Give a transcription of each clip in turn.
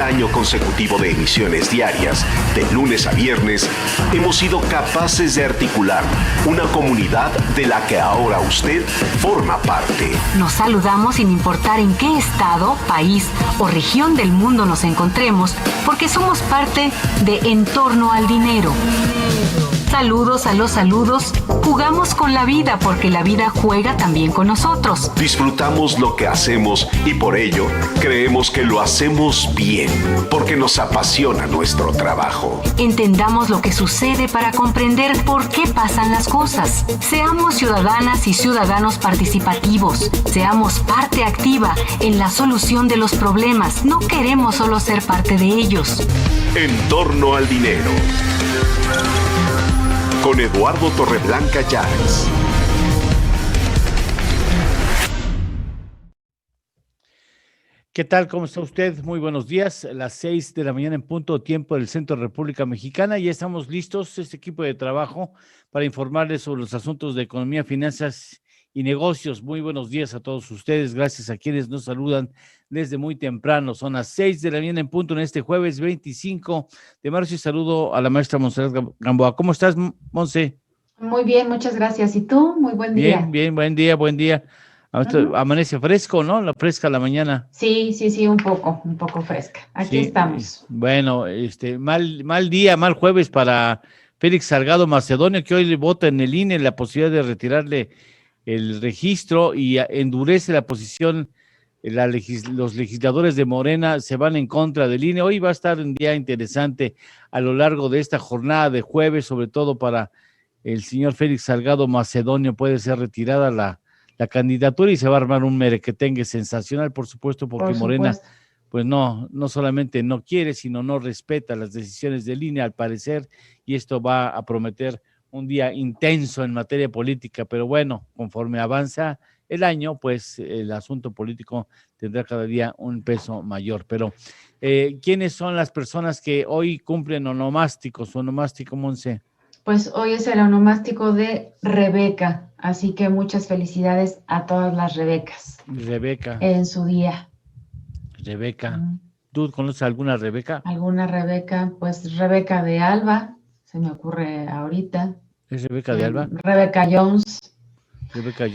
Año consecutivo de emisiones diarias, de lunes a viernes, hemos sido capaces de articular una comunidad de la que ahora usted forma parte. Nos saludamos sin importar en qué estado, país o región del mundo nos encontremos, porque somos parte de En Torno al Dinero. Saludos a los saludos, jugamos con la vida porque la vida juega también con nosotros. Disfrutamos lo que hacemos y por ello creemos que lo hacemos bien, porque nos apasiona nuestro trabajo. Entendamos lo que sucede para comprender por qué pasan las cosas. Seamos ciudadanas y ciudadanos participativos. Seamos parte activa en la solución de los problemas. No queremos solo ser parte de ellos. En Torno al Dinero. Con Eduardo Torreblanca Llanes. ¿Qué tal? ¿Cómo está usted? Muy buenos días. Las 6 de la mañana en punto, tiempo del Centro de República Mexicana. Ya estamos listos, este equipo de trabajo, para informarles sobre los asuntos de economía, finanzas y negocios. Muy buenos días a todos ustedes. Gracias a quienes nos saludan desde muy temprano. Son las 6 de la mañana en punto en este jueves 25 de marzo y saludo a la maestra Montserrat Gamboa. ¿Cómo estás, Monse? Muy bien, muchas gracias. ¿Y tú? Muy buen día. Bien, buen día. Amanece fresco, ¿no? La fresca la mañana. Sí, un poco fresca. Aquí estamos. Bueno, mal día, mal jueves para Félix Salgado Macedonio, que hoy le vota en el INE la posibilidad de retirarle el registro y endurece la posición. Los legisladores de Morena se van en contra del INE. Hoy va a estar un día interesante a lo largo de esta jornada de jueves, sobre todo para el señor Félix Salgado Macedonio. Puede ser retirada la candidatura y se va a armar un merequetengue sensacional, por supuesto, porque Morena, pues no solamente no quiere, sino no respeta las decisiones del INE, al parecer, y esto va a prometer un día intenso en materia política, pero bueno, conforme avanza el año, pues el asunto político tendrá cada día un peso mayor. Pero, ¿quiénes son las personas que hoy cumplen onomásticos? Su onomástico, Monse. Pues hoy es el onomástico de Rebeca, así que muchas felicidades a todas las Rebecas. Rebeca. En su día. Rebeca. ¿Tú conoces alguna Rebeca? ¿Alguna Rebeca? Pues Rebeca de Alba, se me ocurre ahorita. ¿Es Rebeca de Alba? Rebeca Jones. Rebeca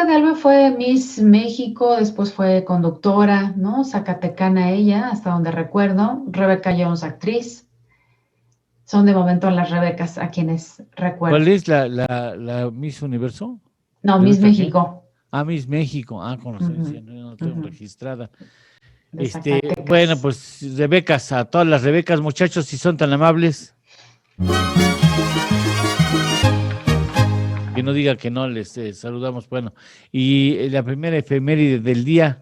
de Alba fue Miss México, después fue conductora, ¿no? Zacatecana ella, hasta donde recuerdo. Rebeca Jones, actriz. Son de momento las Rebecas a quienes recuerdo. ¿Cuál es la Miss Universo? No, Miss México. Miss México. Con razón, no tengo registrada. Zacatecas. Bueno, pues Rebecas, a todas las Rebecas, muchachos, si son tan amables. Que no diga que no, les saludamos. Bueno, y la primera efeméride del día.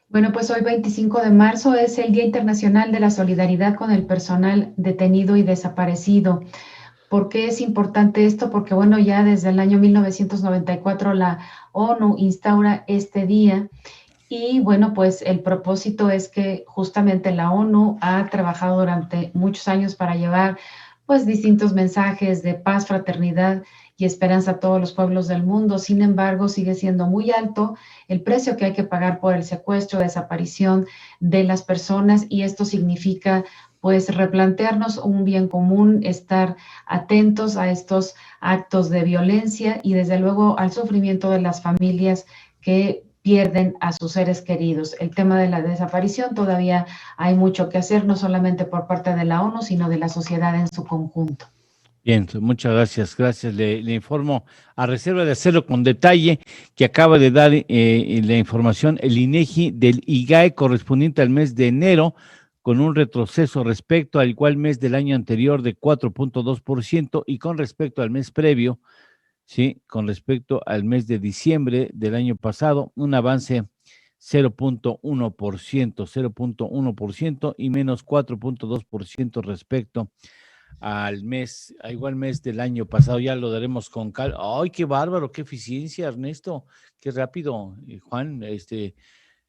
Bueno, pues hoy 25 de marzo es el Día Internacional de la Solidaridad con el Personal Detenido y Desaparecido. ¿Por qué es importante esto? Porque bueno, ya desde el año 1994 la ONU instaura este día y bueno, pues el propósito es que justamente la ONU ha trabajado durante muchos años para llevar pues distintos mensajes de paz, fraternidad y esperanza a todos los pueblos del mundo. Sin embargo, sigue siendo muy alto el precio que hay que pagar por el secuestro, desaparición de las personas, y esto significa pues replantearnos un bien común, estar atentos a estos actos de violencia y desde luego al sufrimiento de las familias que pierden a sus seres queridos. El tema de la desaparición todavía hay mucho que hacer, no solamente por parte de la ONU, sino de la sociedad en su conjunto. Bien, muchas gracias. Le informo, a reserva de hacerlo con detalle, que acaba de dar la información el INEGI del IGAE correspondiente al mes de enero, con un retroceso respecto al igual mes del año anterior de 4.2%, y con respecto al mes previo, sí, con respecto al mes de diciembre del año pasado, un avance 0.1% y menos 4.2% respecto al igual mes del año pasado. Ya lo daremos con calma. ¡Ay, qué bárbaro! ¡Qué eficiencia, Ernesto! ¡Qué rápido, Juan!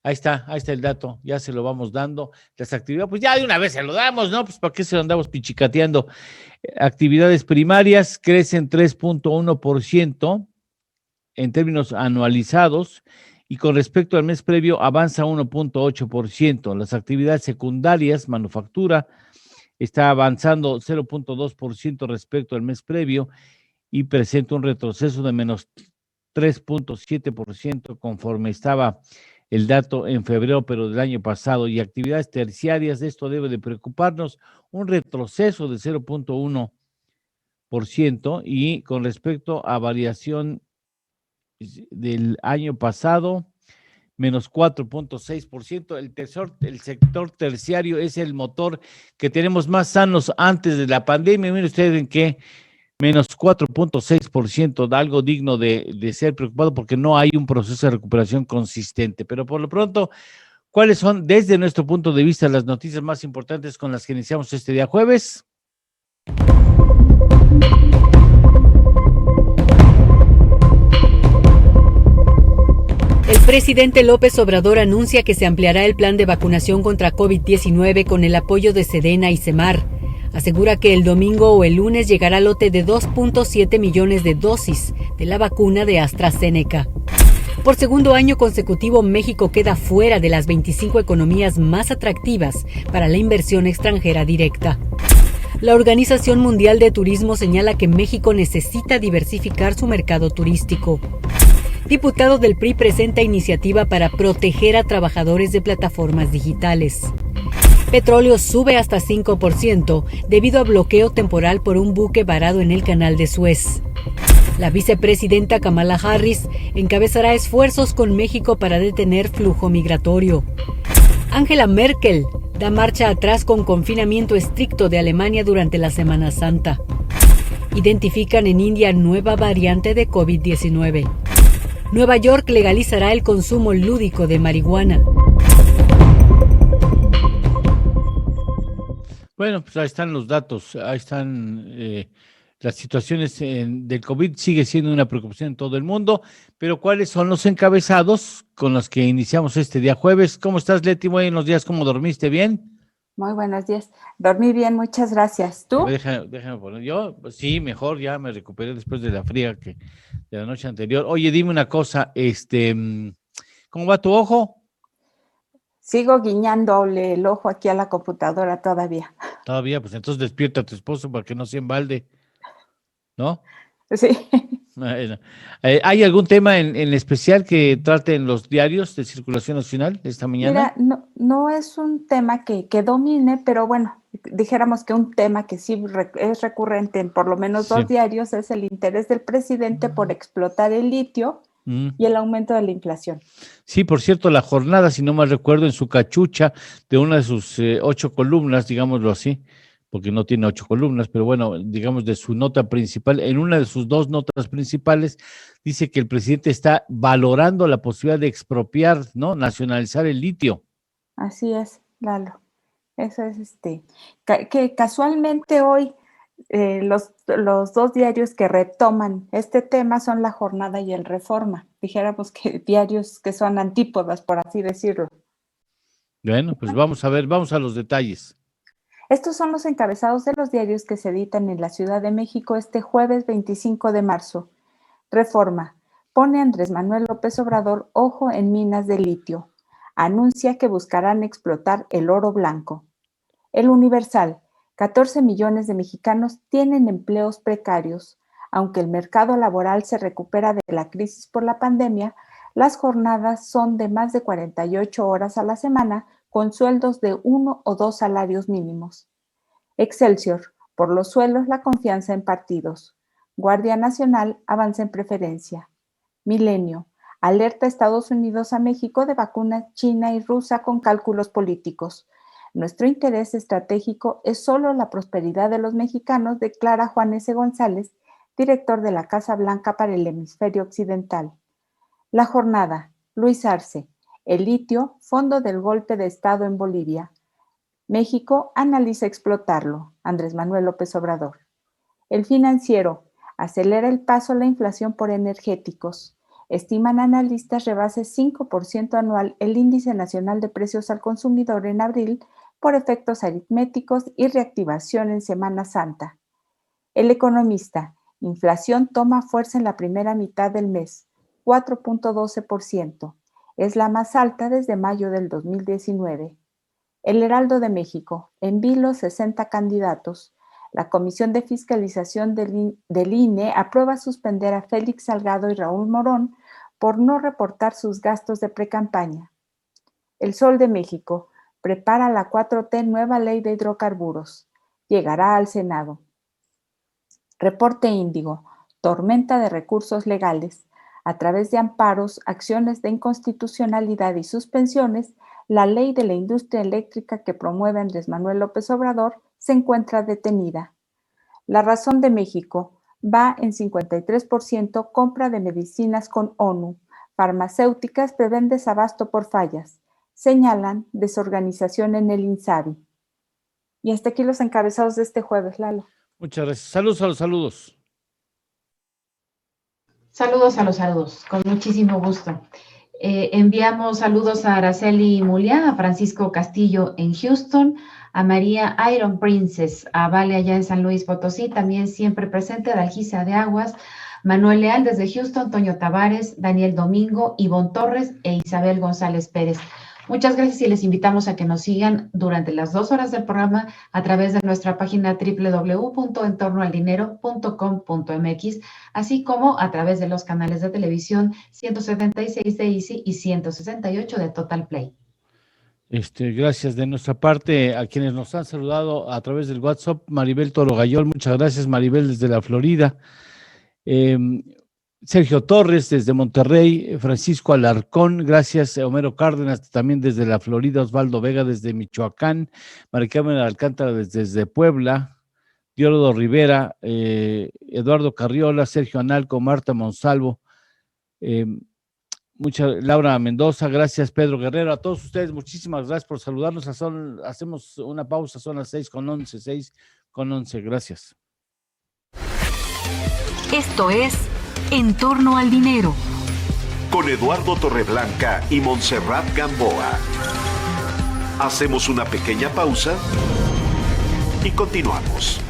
Ahí está el dato, ya se lo vamos dando. Las actividades, pues ya de una vez se lo damos, ¿no? Pues ¿para qué se lo andamos pichicateando? Actividades primarias crecen 3.1% en términos anualizados y con respecto al mes previo avanza 1.8%. Las actividades secundarias, manufactura, está avanzando 0.2% respecto al mes previo y presenta un retroceso de menos 3.7% conforme estaba el dato en febrero, pero del año pasado. Y actividades terciarias, esto debe de preocuparnos, un retroceso de 0.1%, y con respecto a variación del año pasado, menos 4.6%. El sector terciario es el motor que tenemos más sanos antes de la pandemia. Miren ustedes en qué, menos 4.6%, algo digno de ser preocupado porque no hay un proceso de recuperación consistente. Pero por lo pronto, ¿cuáles son, desde nuestro punto de vista, las noticias más importantes con las que iniciamos este día jueves? El presidente López Obrador anuncia que se ampliará el plan de vacunación contra COVID-19 con el apoyo de Sedena y Semar. Asegura que el domingo o el lunes llegará lote de 2.7 millones de dosis de la vacuna de AstraZeneca. Por segundo año consecutivo, México queda fuera de las 25 economías más atractivas para la inversión extranjera directa. La Organización Mundial de Turismo señala que México necesita diversificar su mercado turístico. Diputado del PRI presenta iniciativa para proteger a trabajadores de plataformas digitales. Petróleo sube hasta 5% debido a bloqueo temporal por un buque varado en el canal de Suez. La vicepresidenta Kamala Harris encabezará esfuerzos con México para detener flujo migratorio. Angela Merkel da marcha atrás con confinamiento estricto de Alemania durante la Semana Santa. Identifican en India nueva variante de COVID-19. Nueva York legalizará el consumo lúdico de marihuana. Bueno, pues ahí están los datos, ahí están las situaciones del COVID, sigue siendo una preocupación en todo el mundo, pero ¿cuáles son los encabezados con los que iniciamos este día jueves? ¿Cómo estás, Leti? Buenos días, ¿cómo dormiste? ¿Bien? Muy buenos días. Dormí bien, muchas gracias. ¿Tú? Déjame poner. Yo, pues, sí, mejor, ya me recuperé después de la fría de la noche anterior. Oye, dime una cosa, ¿cómo va tu ojo? Sigo guiñándole el ojo aquí a la computadora todavía. Todavía, pues entonces despierta a tu esposo para que no se embalde, ¿no? Sí. Bueno, ¿hay algún tema en especial que traten los diarios de circulación nacional esta mañana? Mira, no es un tema que domine, pero bueno, dijéramos que un tema que sí es recurrente en por lo menos Sí. 2 diarios es el interés del presidente por explotar el litio y el aumento de la inflación. Sí, por cierto, la jornada, si no mal recuerdo, en su cachucha de una de sus 8 columnas, digámoslo así, porque no tiene 8 columnas, pero bueno, digamos de su nota principal, en una de sus 2 notas principales, dice que el presidente está valorando la posibilidad de expropiar, ¿no? Nacionalizar el litio. Así es, Lalo. Eso es que casualmente hoy los 2 diarios que retoman este tema son La Jornada y El Reforma. Dijéramos que diarios que son antípodas, por así decirlo. Bueno, pues vamos a ver, vamos a los detalles. Estos son los encabezados de los diarios que se editan en la Ciudad de México este jueves 25 de marzo. Reforma. Pone Andrés Manuel López Obrador ojo en minas de litio. Anuncia que buscarán explotar el oro blanco. El Universal. 14 millones de mexicanos tienen empleos precarios. Aunque el mercado laboral se recupera de la crisis por la pandemia, las jornadas son de más de 48 horas a la semana con sueldos de 1 o 2 salarios mínimos. Excelsior. Por los suelos, la confianza en partidos. Guardia Nacional avanza en preferencia. Milenio. Alerta Estados Unidos a México de vacunas china y rusa con cálculos políticos. Nuestro interés estratégico es solo la prosperidad de los mexicanos, declara Juan S. González, director de la Casa Blanca para el Hemisferio Occidental. La Jornada. Luis Arce. El litio, fondo del golpe de Estado en Bolivia. México analiza explotarlo. Andrés Manuel López Obrador. El Financiero. Acelera el paso a la inflación por energéticos. Estiman analistas rebase 5% anual el índice nacional de precios al consumidor en abril por efectos aritméticos y reactivación en Semana Santa. El Economista. Inflación toma fuerza en la primera mitad del mes, 4.12%. Es la más alta desde mayo del 2019. El Heraldo de México, en vilo 60 candidatos. La Comisión de Fiscalización del INE aprueba suspender a Félix Salgado y Raúl Morón por no reportar sus gastos de precampaña. El Sol de México prepara la 4T nueva ley de hidrocarburos. Llegará al Senado. Reporte Índigo, tormenta de recursos legales. A través de amparos, acciones de inconstitucionalidad y suspensiones, la ley de la industria eléctrica que promueve Andrés Manuel López Obrador se encuentra detenida. La Razón de México va en 53% compra de medicinas con ONU. Farmacéuticas prevén desabasto por fallas. Señalan desorganización en el INSABI. Y hasta aquí los encabezados de este jueves, Lalo. Muchas gracias. Saludos a los saludos. Saludos a los saludos, con muchísimo gusto. Enviamos saludos a Araceli Mulia, a Francisco Castillo en Houston, a María Iron Princess, a Vale allá en San Luis Potosí, también siempre presente, a Dalgisa de Aguas, Manuel Leal desde Houston, Toño Tavares, Daniel Domingo, Ivonne Torres e Isabel González Pérez. Muchas gracias y les invitamos a que nos sigan durante las 2 horas del programa a través de nuestra página www.entornoaldinero.com.mx, así como a través de los canales de televisión 176 de Easy y 168 de Total Play. Gracias de nuestra parte a quienes nos han saludado a través del WhatsApp. Maribel Toro Gayol, muchas gracias, Maribel, desde la Florida. Sergio Torres desde Monterrey, Francisco Alarcón, gracias, Homero Cárdenas también desde la Florida, Osvaldo Vega desde Michoacán, Maricarmen Alcántara desde Puebla, Diordo Rivera, Eduardo Carriola, Sergio Analco, Marta Monsalvo, Laura Mendoza, gracias Pedro Guerrero, a todos ustedes, muchísimas gracias por saludarnos. Hacemos una pausa, son las 6:11, gracias. Esto es En torno al dinero. Con Eduardo Torreblanca y Montserrat Gamboa. Hacemos una pequeña pausa y continuamos.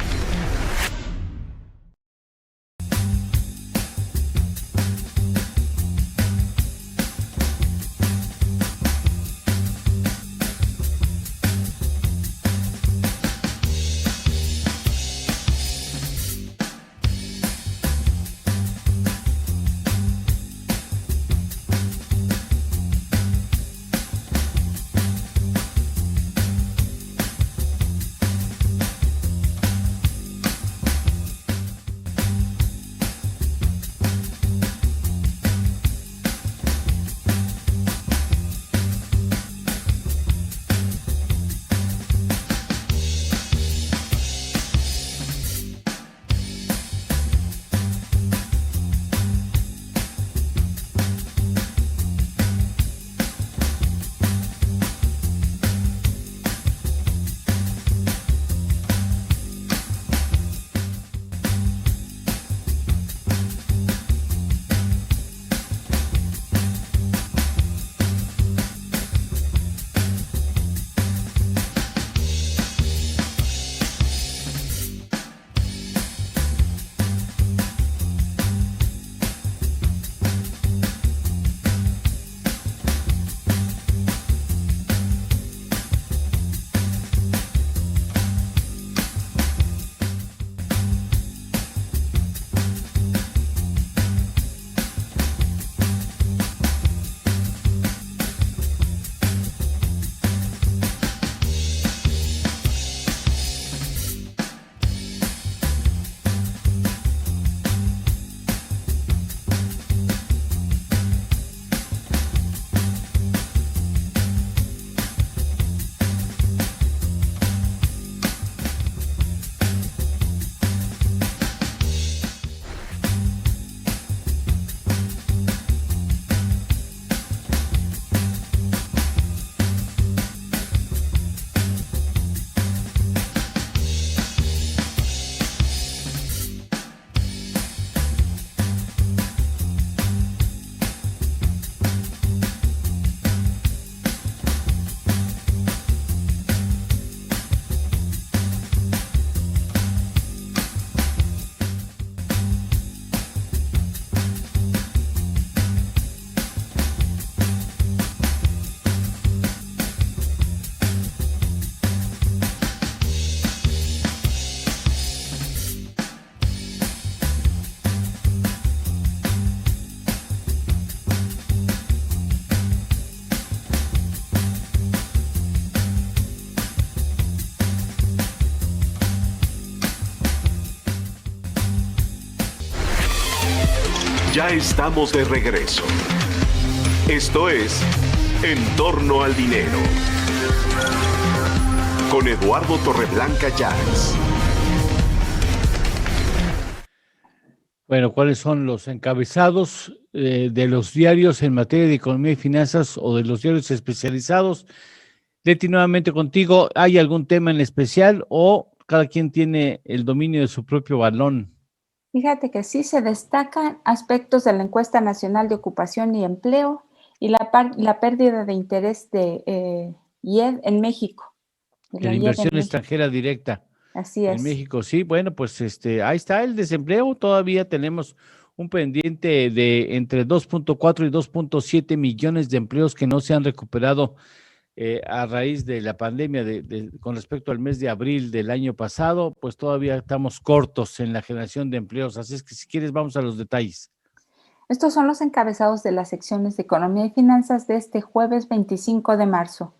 Ya estamos de regreso. Esto es En torno al dinero. Con Eduardo Torreblanca Llanes. Bueno, ¿cuáles son los encabezados de los diarios en materia de economía y finanzas o de los diarios especializados? Leti, nuevamente contigo, ¿hay algún tema en especial o cada quien tiene el dominio de su propio balón? Fíjate que sí se destacan aspectos de la encuesta nacional de ocupación y empleo y la pérdida de interés de IED en México. De la inversión extranjera directa. Así es. En México, sí. Bueno, pues ahí está el desempleo. Todavía tenemos un pendiente de entre 2.4 y 2.7 millones de empleos que no se han recuperado a raíz de la pandemia con respecto al mes de abril del año pasado. Pues todavía estamos cortos en la generación de empleos. Así es que si quieres vamos a los detalles. Estos son los encabezados de las secciones de Economía y Finanzas de este jueves 25 de marzo.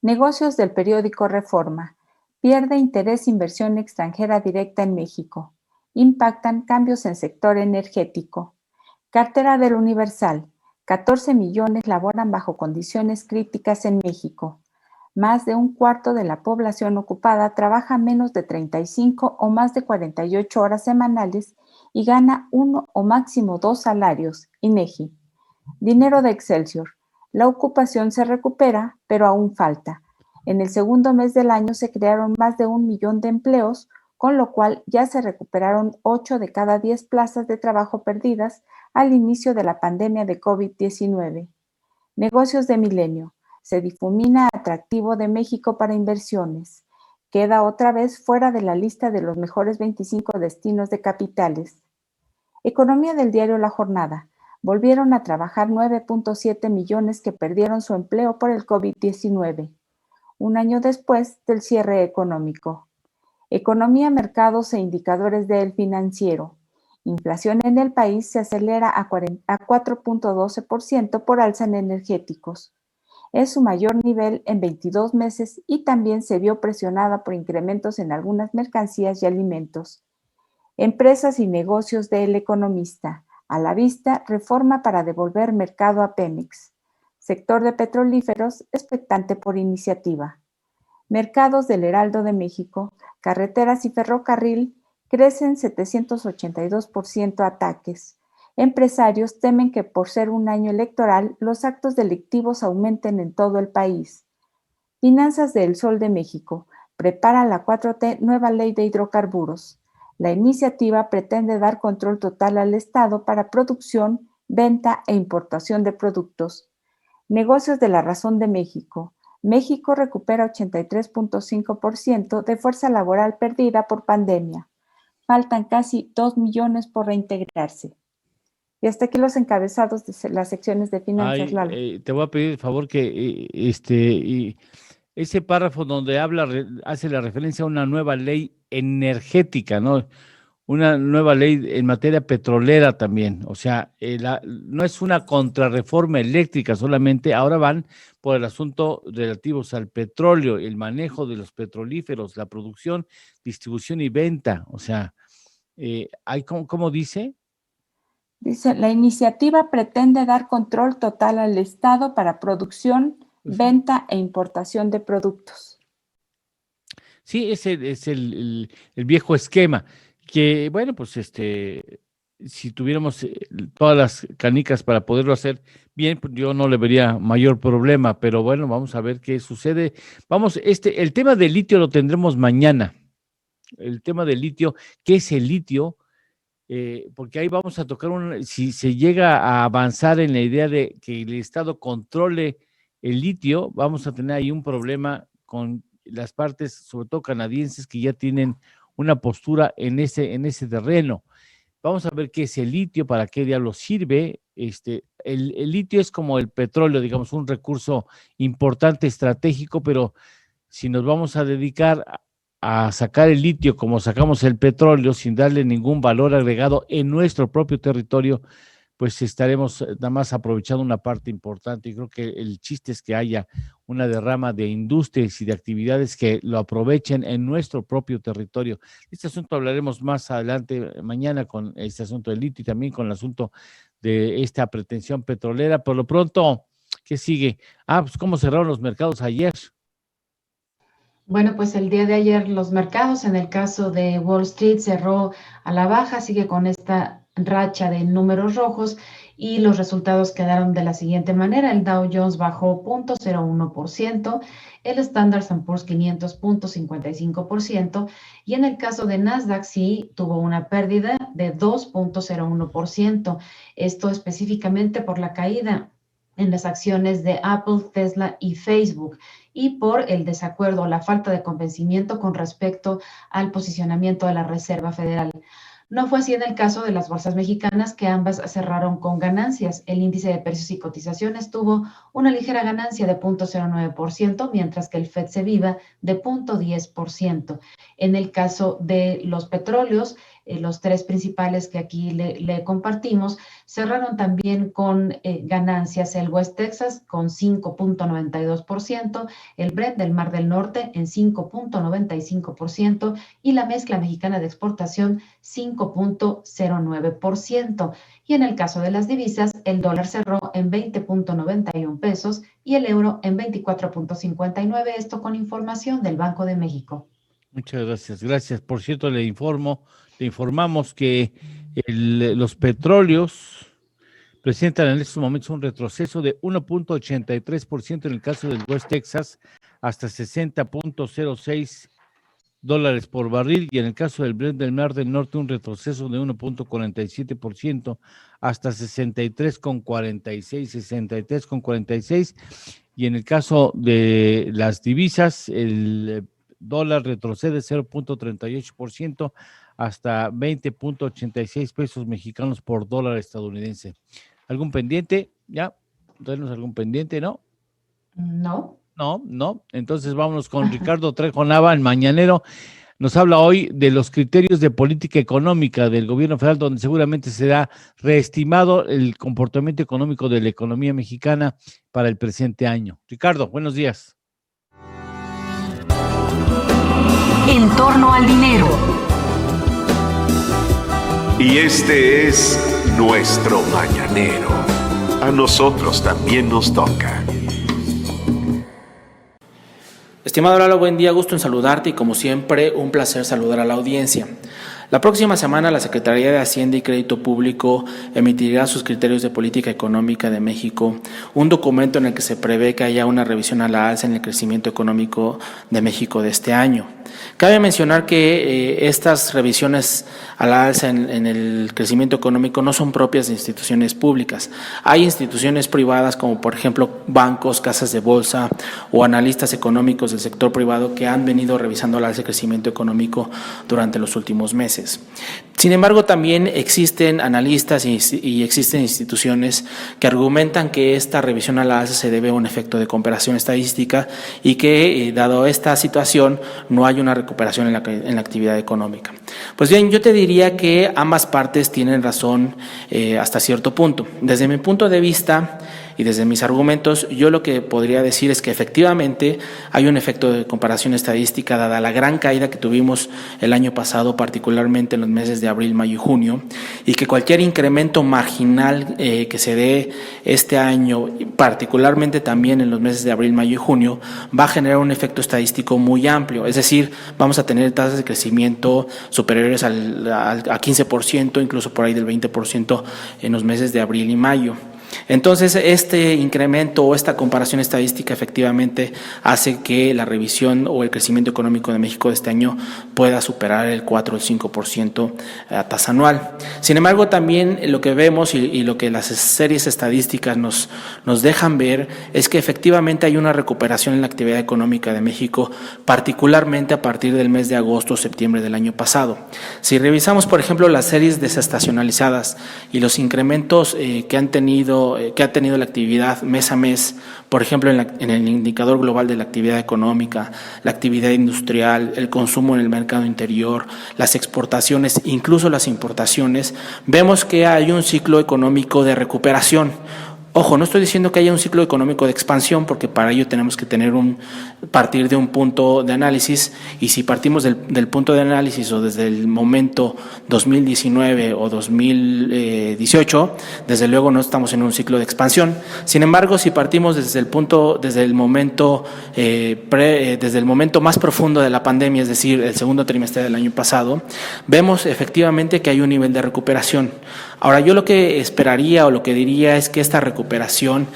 Negocios del periódico Reforma. Pierde interés inversión extranjera directa en México. Impactan cambios en sector energético. Cartera del Universal. 14 millones laboran bajo condiciones críticas en México. Más de un cuarto de la población ocupada trabaja menos de 35 o más de 48 horas semanales y gana uno o máximo 2 salarios, INEGI. Dinero de Excelsior. La ocupación se recupera, pero aún falta. En el segundo mes del año se crearon más de 1 millón de empleos, con lo cual ya se recuperaron 8 de cada 10 plazas de trabajo perdidas al inicio de la pandemia de COVID-19. Negocios de Milenio. Se difumina atractivo de México para inversiones. Queda otra vez fuera de la lista de los mejores 25 destinos de capitales. Economía del diario La Jornada. Volvieron a trabajar 9.7 millones que perdieron su empleo por el COVID-19, un año después del cierre económico. Economía, mercados e indicadores del Financiero. Inflación en el país se acelera a 4.12% por alza en energéticos. Es su mayor nivel en 22 meses y también se vio presionada por incrementos en algunas mercancías y alimentos. Empresas y negocios del Economista. A la vista, reforma para devolver mercado a Pemex. Sector de petrolíferos, expectante por iniciativa. Mercados del Heraldo de México. Carreteras y ferrocarril crecen 782% ataques. Empresarios temen que por ser un año electoral, los actos delictivos aumenten en todo el país. Finanzas del Sol de México. Prepara la 4T nueva ley de hidrocarburos. La iniciativa pretende dar control total al Estado para producción, venta e importación de productos. Negocios de La Razón de México. México recupera 83.5% de fuerza laboral perdida por pandemia. Faltan casi 2 millones por reintegrarse. Y hasta aquí los encabezados de las secciones de finanzas, Lalo. Te voy a pedir el favor que ese párrafo donde hace la referencia a una nueva ley energética, ¿no? Una nueva ley en materia petrolera también. O sea, no es una contrarreforma eléctrica solamente, ahora van por el asunto relativos al petróleo, el manejo de los petrolíferos, la producción, distribución y venta. O sea, ¿cómo dice? Dice, la iniciativa pretende dar control total al Estado para producción, venta e importación de productos. Sí, ese es el viejo esquema, que bueno, pues si tuviéramos todas las canicas para poderlo hacer bien, pues yo no le vería mayor problema, pero bueno, vamos a ver qué sucede. El tema del litio lo tendremos mañana. El tema del litio, ¿qué es el litio? Porque ahí vamos a tocar si se llega a avanzar en la idea de que el Estado controle el litio, vamos a tener ahí un problema con las partes, sobre todo canadienses, que ya tienen una postura en ese terreno. Vamos a ver qué es el litio, para qué diablos sirve. El litio es como el petróleo, digamos, un recurso importante, estratégico, pero si nos vamos a dedicar a sacar el litio como sacamos el petróleo sin darle ningún valor agregado en nuestro propio territorio, pues estaremos nada más aprovechando una parte importante, y creo que el chiste es que haya una derrama de industrias y de actividades que lo aprovechen en nuestro propio territorio. Este asunto hablaremos más adelante, mañana, con este asunto del litio y también con el asunto de esta pretensión petrolera. Por lo pronto, ¿qué sigue? Pues cómo cerraron los mercados ayer. Bueno, pues el día de ayer los mercados, en el caso de Wall Street, cerró a la baja, sigue con esta racha de números rojos y los resultados quedaron de la siguiente manera. El Dow Jones bajó 0.01%, el Standard & Poor's 500 0.55% y en el caso de Nasdaq sí tuvo una pérdida de 2.01%. Esto específicamente por la caída en las acciones de Apple, Tesla y Facebook, y por el desacuerdo o la falta de convencimiento con respecto al posicionamiento de la Reserva Federal. No fue así en el caso de las bolsas mexicanas, que ambas cerraron con ganancias. El índice de precios y cotizaciones tuvo una ligera ganancia de 0.09%, mientras que el FTSE Viva de 0.10%. En el caso de los petróleos, los tres principales que aquí le compartimos, cerraron también con ganancias: el West Texas con 5.92%, el Brent del Mar del Norte en 5.95% y la mezcla mexicana de exportación 5.09%. Y en el caso de las divisas, el dólar cerró en 20.91 pesos y el euro en 24.59, esto con información del Banco de México. Muchas gracias. Gracias. Por cierto, le informamos que los petróleos presentan en estos momentos un retroceso de 1.83% en el caso del West Texas, hasta $60.06 por barril, y en el caso del Brent del Mar del Norte un retroceso de 1.47% hasta 63.46, y en el caso de las divisas el dólar retrocede 0.38% hasta 20.86 pesos mexicanos por dólar estadounidense. ¿Algún pendiente? ¿Ya? ¿Tenemos algún pendiente? ¿No? No. Entonces vámonos con Ricardo Trejo Nava, el mañanero. Nos habla hoy de los criterios de política económica del gobierno federal, donde seguramente será reestimado el comportamiento económico de la economía mexicana para el presente año. Ricardo, buenos días. En torno al dinero. Y este es nuestro mañanero. A nosotros también nos toca. Estimado Lalo, buen día, gusto en saludarte y como siempre un placer saludar a la audiencia. La próxima semana la Secretaría de Hacienda y Crédito Público emitirá sus criterios de política económica de México, un documento en el que se prevé que haya una revisión a la alza en el crecimiento económico de México de este año. Cabe mencionar que estas revisiones a la alza en el crecimiento económico no son propias de instituciones públicas. Hay instituciones privadas como por ejemplo bancos, casas de bolsa o analistas económicos del sector privado que han venido revisando el alza de crecimiento económico durante los últimos meses. Sin embargo, también existen analistas y existen instituciones que argumentan que esta revisión a la alza se debe a un efecto de comparación estadística y que, dado esta situación, no hay una recuperación en la actividad económica. Pues bien, yo te diría que ambas partes tienen razón hasta cierto punto. Desde mi punto de vista y desde mis argumentos, yo lo que podría decir es que efectivamente hay un efecto de comparación estadística dada la gran caída que tuvimos el año pasado, particularmente en los meses de abril, mayo y junio, y que cualquier incremento marginal que se dé este año, particularmente también en los meses de abril, mayo y junio, va a generar un efecto estadístico muy amplio, es decir, vamos a tener tasas de crecimiento superiores a 15%, incluso por ahí del 20% en los meses de abril y mayo. Entonces, este incremento o esta comparación estadística efectivamente hace que la revisión o el crecimiento económico de México de este año pueda superar el 4 o el 5% a tasa anual. Sin embargo, también lo que vemos y lo que las series estadísticas nos dejan ver es que efectivamente hay una recuperación en la actividad económica de México, particularmente a partir del mes de agosto o septiembre del año pasado. Si revisamos, por ejemplo, las series desestacionalizadas y los incrementos que han tenido que ha tenido la actividad mes a mes, por ejemplo, en el indicador global de la actividad económica, la actividad industrial, el consumo en el mercado interior, las exportaciones, incluso las importaciones, vemos que hay un ciclo económico de recuperación. Ojo, no estoy diciendo que haya un ciclo económico de expansión, porque para ello tenemos que partir de un punto de análisis, y si partimos del punto de análisis o desde el momento 2019 o 2018, desde luego no estamos en un ciclo de expansión. Sin embargo, si partimos desde el momento más profundo de la pandemia, es decir, el segundo trimestre del año pasado, vemos efectivamente que hay un nivel de recuperación. Ahora, yo lo que esperaría o lo que diría es que esta recuperación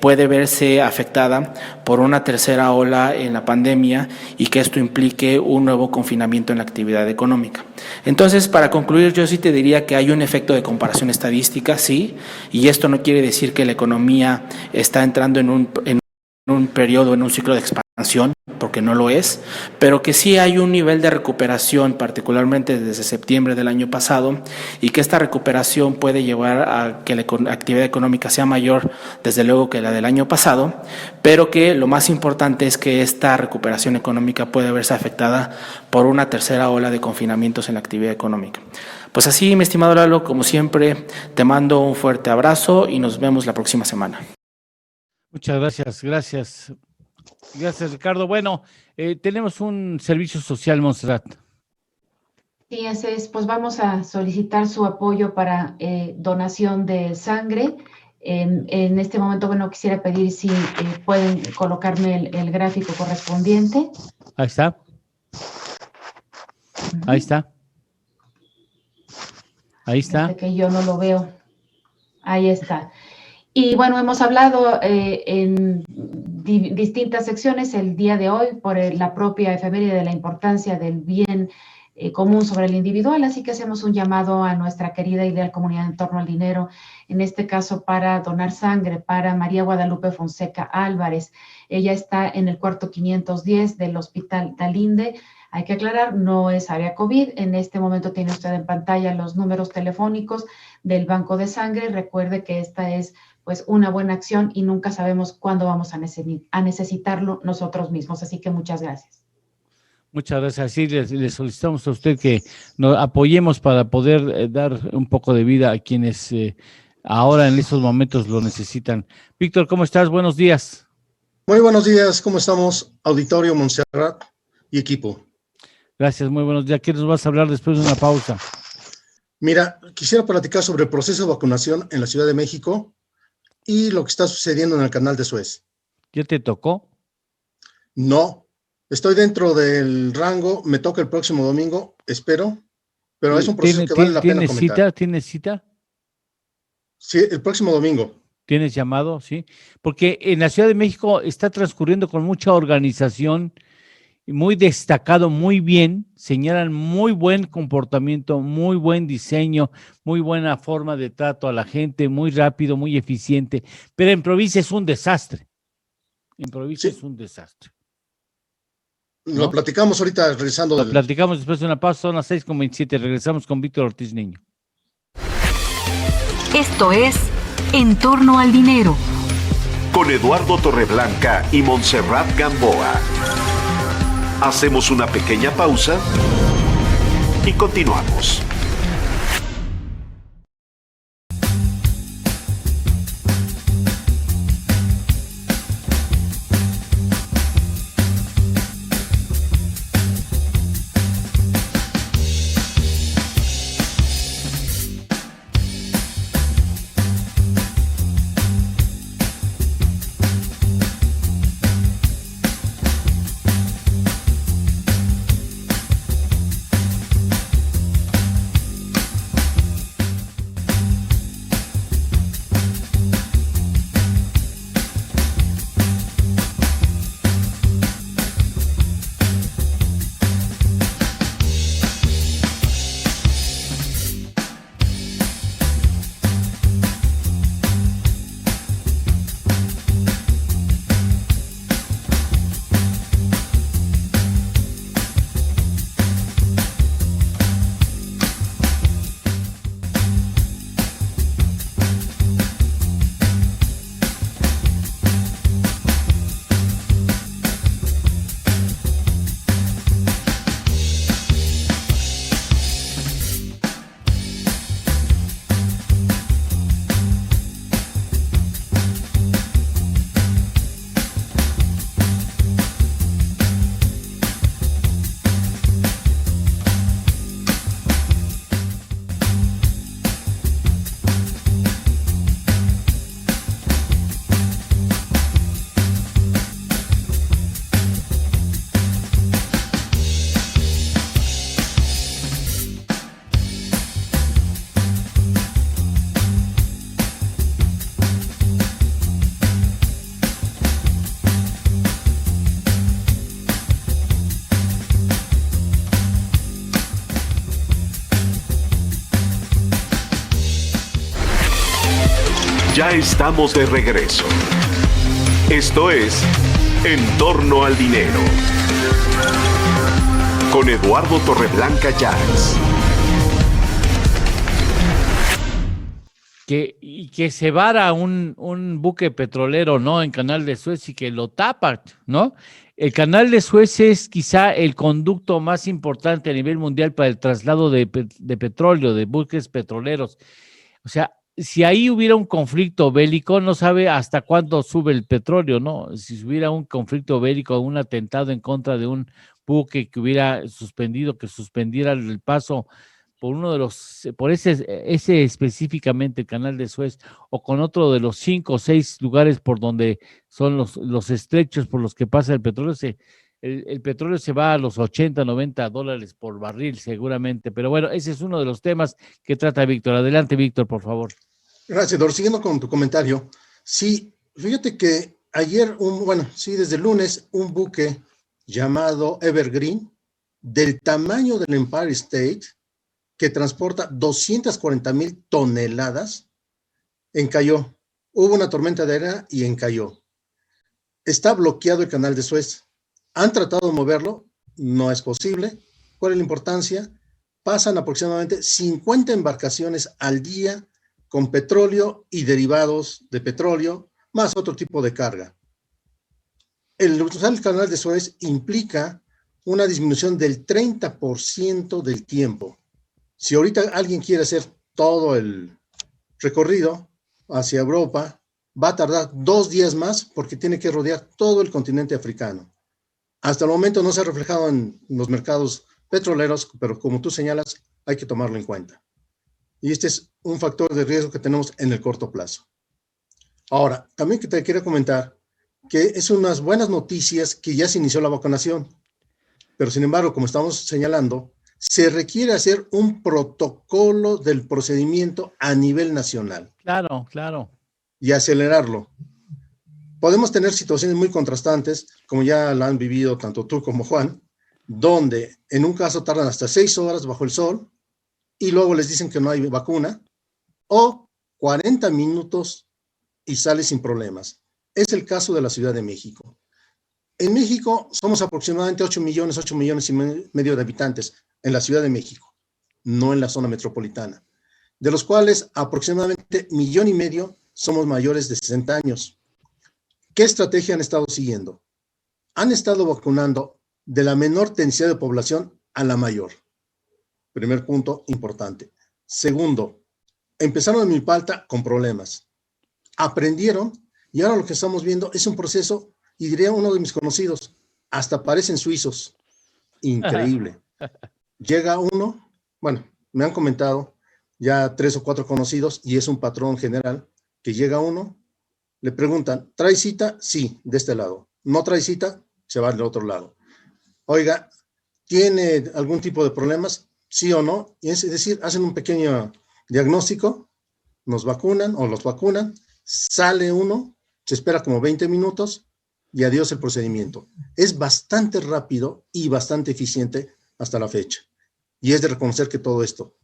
puede verse afectada por una tercera ola en la pandemia y que esto implique un nuevo confinamiento en la actividad económica. Entonces, para concluir, yo sí te diría que hay un efecto de comparación estadística, sí, y esto no quiere decir que la economía está entrando en un periodo, en un ciclo de expansión, porque no lo es, pero que sí hay un nivel de recuperación, particularmente desde septiembre del año pasado, y que esta recuperación puede llevar a que la actividad económica sea mayor, desde luego, que la del año pasado, pero que lo más importante es que esta recuperación económica puede verse afectada por una tercera ola de confinamientos en la actividad económica. Pues así, mi estimado Lalo, como siempre, te mando un fuerte abrazo y nos vemos la próxima semana. Muchas gracias, gracias. Gracias, Ricardo. Bueno, tenemos un servicio social, Montserrat. Sí, así es. Pues vamos a solicitar su apoyo para donación de sangre. En este momento, bueno, quisiera pedir si pueden colocarme el gráfico correspondiente. Ahí está. Ahí está. Ahí está. Desde que yo no lo veo. Ahí está. Y bueno, hemos hablado en distintas secciones el día de hoy por la propia efeméride de la importancia del bien común sobre el individual, así que hacemos un llamado a nuestra querida y leal comunidad en torno al dinero, en este caso para donar sangre para María Guadalupe Fonseca Álvarez. Ella está en el cuarto 510 del Hospital Dalinde. Hay que aclarar, no es área COVID. En este momento tiene usted en pantalla los números telefónicos del Banco de Sangre. Recuerde que esta es pues una buena acción y nunca sabemos cuándo vamos a necesitarlo nosotros mismos. Así que muchas gracias. Muchas gracias. Sí, le solicitamos a usted que nos apoyemos para poder dar un poco de vida a quienes ahora en estos momentos lo necesitan. Víctor, ¿cómo estás? Buenos días. Muy buenos días. ¿Cómo estamos? Auditorio, Montserrat y equipo. Gracias, muy buenos días. ¿Qué nos vas a hablar después de una pausa? Mira, quisiera platicar sobre el proceso de vacunación en la Ciudad de México y lo que está sucediendo en el Canal de Suez. ¿Ya te tocó? No, estoy dentro del rango, me toca el próximo domingo, espero, pero es un proceso que vale la pena comentar. ¿Tienes cita? Sí, el próximo domingo. ¿Tienes llamado? Sí, porque en la Ciudad de México está transcurriendo con mucha organización, muy destacado, muy bien, señalan muy buen comportamiento, muy buen diseño, muy buena forma de trato a la gente, muy rápido, muy eficiente, pero en provincia es un desastre. En provincia es un desastre. ¿No? Lo platicamos ahorita regresando. Lo platicamos después de una pausa, son las 6:27, regresamos con Víctor Ortiz Niño. Esto es En torno al dinero. Con Eduardo Torreblanca y Montserrat Gamboa. Hacemos una pequeña pausa y continuamos. Ya estamos de regreso. Esto es En torno al dinero. Con Eduardo Torreblanca Llanes. Que se vara un buque petrolero, ¿no? En Canal de Suez y que lo tapan, ¿no? El Canal de Suez es quizá el conducto más importante a nivel mundial para el traslado de petróleo, de buques petroleros. O sea, si ahí hubiera un conflicto bélico, no sabe hasta cuándo sube el petróleo, ¿no? Si hubiera un conflicto bélico, un atentado en contra de un buque que hubiera que suspendiera el paso por uno de los, por ese específicamente el Canal de Suez, o con otro de los 5 o 6 lugares por donde son los estrechos por los que pasa el petróleo, el petróleo se va a los $80-90 por barril seguramente, pero bueno, ese es uno de los temas que trata Víctor. Adelante, Víctor, por favor. Gracias, Dor. Siguiendo con tu comentario, sí, fíjate que ayer, desde el lunes, un buque llamado Evergreen, del tamaño del Empire State, que transporta 240,000 toneladas, encalló. Hubo una tormenta de arena y encalló. Está bloqueado el Canal de Suez. Han tratado de moverlo, no es posible. ¿Cuál es la importancia? Pasan aproximadamente 50 embarcaciones al día con petróleo y derivados de petróleo, más otro tipo de carga. El usar el Canal de Suez implica una disminución del 30% del tiempo. Si ahorita alguien quiere hacer todo el recorrido hacia Europa, va a tardar 2 días más porque tiene que rodear todo el continente africano. Hasta el momento no se ha reflejado en los mercados petroleros, pero como tú señalas, hay que tomarlo en cuenta. Y este es un factor de riesgo que tenemos en el corto plazo. Ahora, también que te quiero comentar que es unas buenas noticias que ya se inició la vacunación, pero sin embargo, como estamos señalando, se requiere hacer un protocolo del procedimiento a nivel nacional. Claro, claro. Y acelerarlo. Podemos tener situaciones muy contrastantes, como ya la han vivido tanto tú como Juan, donde en un caso tardan hasta 6 horas bajo el sol y luego les dicen que no hay vacuna, o 40 minutos y sale sin problemas. Es el caso de la Ciudad de México. En México somos aproximadamente 8 millones y medio de habitantes en la Ciudad de México, no en la zona metropolitana, de los cuales aproximadamente 1,5 millones somos mayores de 60 años. ¿Qué estrategia han estado siguiendo? Han estado vacunando de la menor densidad de población a la mayor. Primer punto importante. Segundo, empezaron en Milpalta con problemas. Aprendieron y ahora lo que estamos viendo es un proceso, y diría uno de mis conocidos, hasta parecen suizos. Increíble. Llega uno, me han comentado ya 3 o 4 conocidos y es un patrón general, que llega uno, le preguntan, ¿trae cita? Sí, de este lado. ¿No trae cita? Se va del otro lado. Oiga, ¿tiene algún tipo de problemas? Sí o no. Y es decir, hacen un pequeño diagnóstico, nos vacunan o los vacunan, sale uno, se espera como 20 minutos y adiós el procedimiento. Es bastante rápido y bastante eficiente hasta la fecha. Y es de reconocer que todo esto.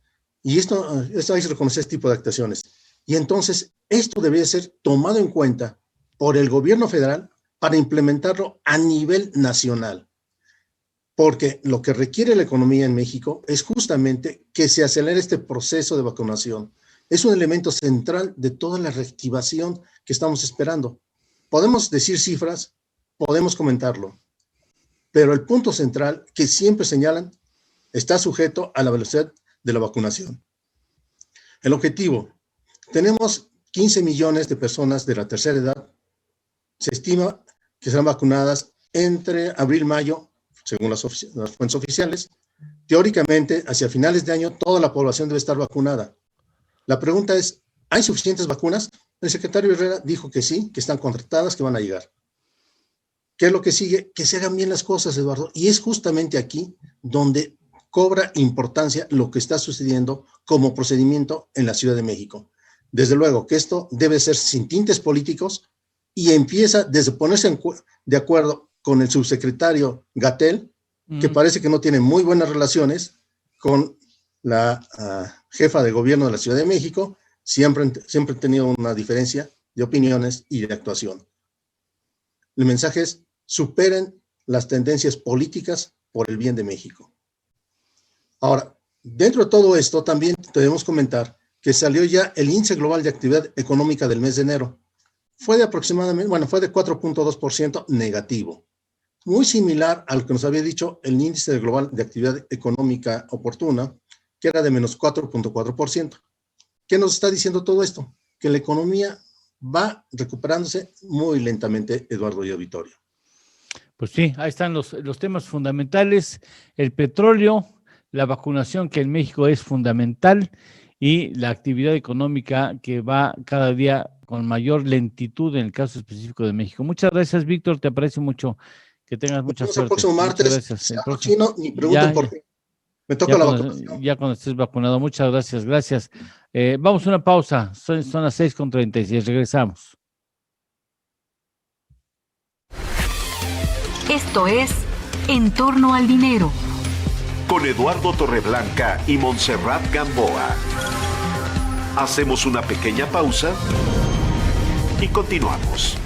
Y esto hay que reconocer este tipo de actuaciones. Y entonces, esto debería ser tomado en cuenta por el gobierno federal para implementarlo a nivel nacional. Porque lo que requiere la economía en México es justamente que se acelere este proceso de vacunación. Es un elemento central de toda la reactivación que estamos esperando. Podemos decir cifras, podemos comentarlo, pero el punto central que siempre señalan está sujeto a la velocidad de la vacunación. El objetivo, tenemos 15 millones de personas de la tercera edad, se estima que serán vacunadas entre abril y mayo, según las fuentes oficiales. Teóricamente, hacia finales de año, toda la población debe estar vacunada. La pregunta es, ¿hay suficientes vacunas? El secretario Herrera dijo que sí, que están contratadas, que van a llegar. ¿Qué es lo que sigue? Que se hagan bien las cosas, Eduardo. Y es justamente aquí donde cobra importancia lo que está sucediendo como procedimiento en la Ciudad de México. Desde luego que esto debe ser sin tintes políticos y empieza desde ponerse de acuerdo con el subsecretario Gatell, que parece que no tiene muy buenas relaciones con la jefa de gobierno de la Ciudad de México, siempre han tenido una diferencia de opiniones y de actuación. El mensaje es: superen las tendencias políticas por el bien de México. Ahora, dentro de todo esto también debemos comentar que salió ya el índice global de actividad económica del mes de enero. Fue de aproximadamente, fue de 4.2% negativo, muy similar al que nos había dicho el índice global de actividad económica oportuna, que era de menos 4.4%. ¿Qué nos está diciendo todo esto? Que la economía va recuperándose muy lentamente, Eduardo y auditorio. Pues sí, ahí están los temas fundamentales: el petróleo, la vacunación, que en México es fundamental, y la actividad económica, que va cada día con mayor lentitud en el caso específico de México. Muchas gracias, Víctor, te aprecio mucho, que tengas mucha suerte. El próximo martes, muchas gracias. sea chino, ni pregunten por qué. Me toca la vacunación. Ya cuando estés vacunado. Muchas gracias. Vamos a una pausa, son las 6:36, regresamos. Esto es En torno al dinero, con Eduardo Torreblanca y Montserrat Gamboa. Hacemos una pequeña pausa y continuamos.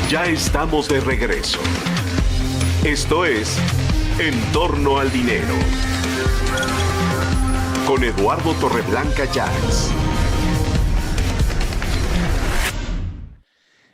Ya estamos de regreso. Esto es En torno al dinero, con Eduardo Torreblanca Llanes.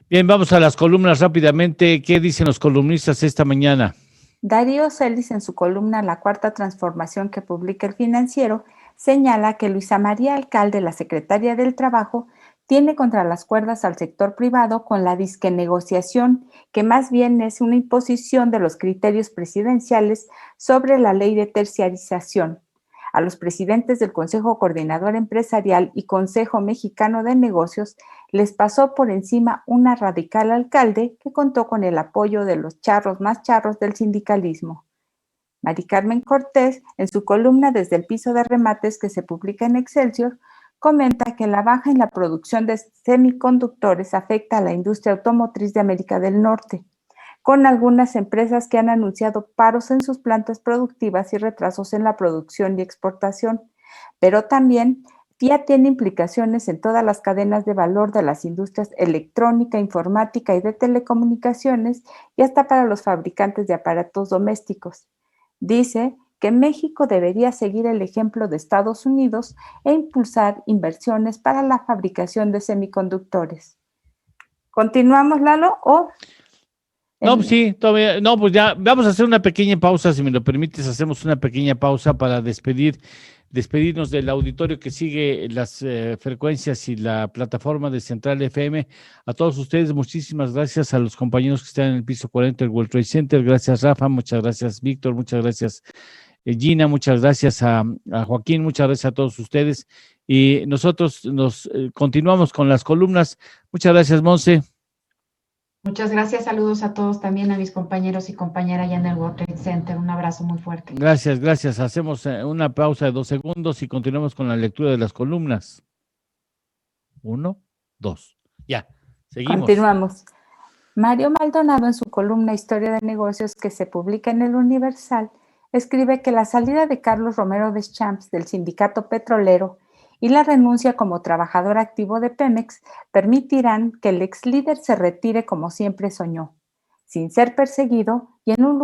Bien, vamos a las columnas rápidamente. ¿Qué dicen los columnistas esta mañana? Darío Celis, en su columna La Cuarta Transformación que publica El Financiero, señala que Luisa María Alcalde, la secretaria del Trabajo, tiene contra las cuerdas al sector privado con la disque negociación, que más bien es una imposición de los criterios presidenciales sobre la ley de terciarización. A los presidentes del Consejo Coordinador Empresarial y Consejo Mexicano de Negocios les pasó por encima una radical alcalde que contó con el apoyo de los charros más charros del sindicalismo. Mari Carmen Cortés, en su columna Desde el piso de remates que se publica en Excelsior, comenta que la baja en la producción de semiconductores afecta a la industria automotriz de América del Norte, con algunas empresas que han anunciado paros en sus plantas productivas y retrasos en la producción y exportación, pero también ya tiene implicaciones en todas las cadenas de valor de las industrias electrónica, informática y de telecomunicaciones y hasta para los fabricantes de aparatos domésticos. Dice que México debería seguir el ejemplo de Estados Unidos e impulsar inversiones para la fabricación de semiconductores. ¿Continuamos, Lalo? No, pues sí, todavía, no, pues ya vamos a hacer una pequeña pausa, si me lo permites, hacemos una pequeña pausa para despedirnos del auditorio que sigue las frecuencias y la plataforma de Central FM. A todos ustedes, muchísimas gracias a los compañeros que están en el piso 40 del World Trade Center. Gracias, Rafa, muchas gracias, Víctor, muchas gracias, Gina, muchas gracias a Joaquín, muchas gracias a todos ustedes. Y nosotros nos continuamos con las columnas. Muchas gracias, Monse. Muchas gracias, saludos a todos, también a mis compañeros y compañeras allá en el World Trade Center. Un abrazo muy fuerte. Gracias, gracias. Hacemos una pausa de 2 segundos y continuamos con la lectura de las columnas. 1, 2. Ya, seguimos. Continuamos. Mario Maldonado, en su columna Historia de Negocios que se publica en El Universal, escribe que la salida de Carlos Romero Deschamps del sindicato petrolero y la renuncia como trabajador activo de Pemex permitirán que el ex líder se retire como siempre soñó, sin ser perseguido y en un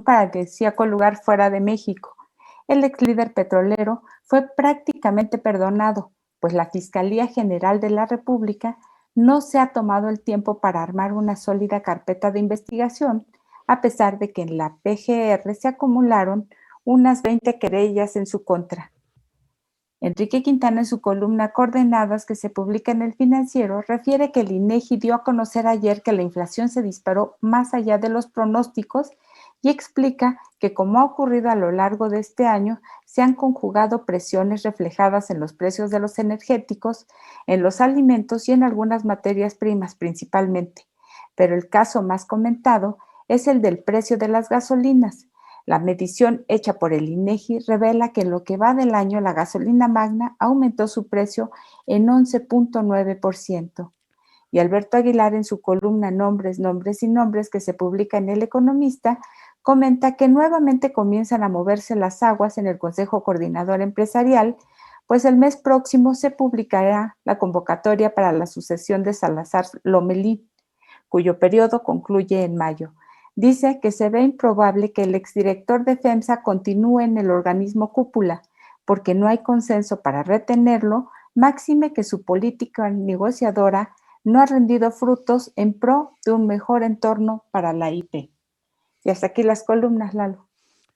paradisíaco lugar fuera de México. El ex líder petrolero fue prácticamente perdonado, pues la Fiscalía General de la República no se ha tomado el tiempo para armar una sólida carpeta de investigación, a pesar de que en la PGR se acumularon unas 20 querellas en su contra. Enrique Quintana, en su columna Coordenadas, que se publica en El Financiero, refiere que el INEGI dio a conocer ayer que la inflación se disparó más allá de los pronósticos y explica que, como ha ocurrido a lo largo de este año, se han conjugado presiones reflejadas en los precios de los energéticos, en los alimentos y en algunas materias primas principalmente. Pero el caso más comentado es el del precio de las gasolinas. La medición hecha por el INEGI revela que en lo que va del año la gasolina magna aumentó su precio en 11.9%. Y Alberto Aguilar, en su columna Nombres, Nombres y Nombres, que se publica en El Economista, comenta que nuevamente comienzan a moverse las aguas en el Consejo Coordinador Empresarial, pues el mes próximo se publicará la convocatoria para la sucesión de Salazar Lomelí, cuyo periodo concluye en mayo. Dice que se ve improbable que el exdirector de FEMSA continúe en el organismo cúpula, porque no hay consenso para retenerlo, máxime que su política negociadora no ha rendido frutos en pro de un mejor entorno para la IP. Y hasta aquí las columnas, Lalo.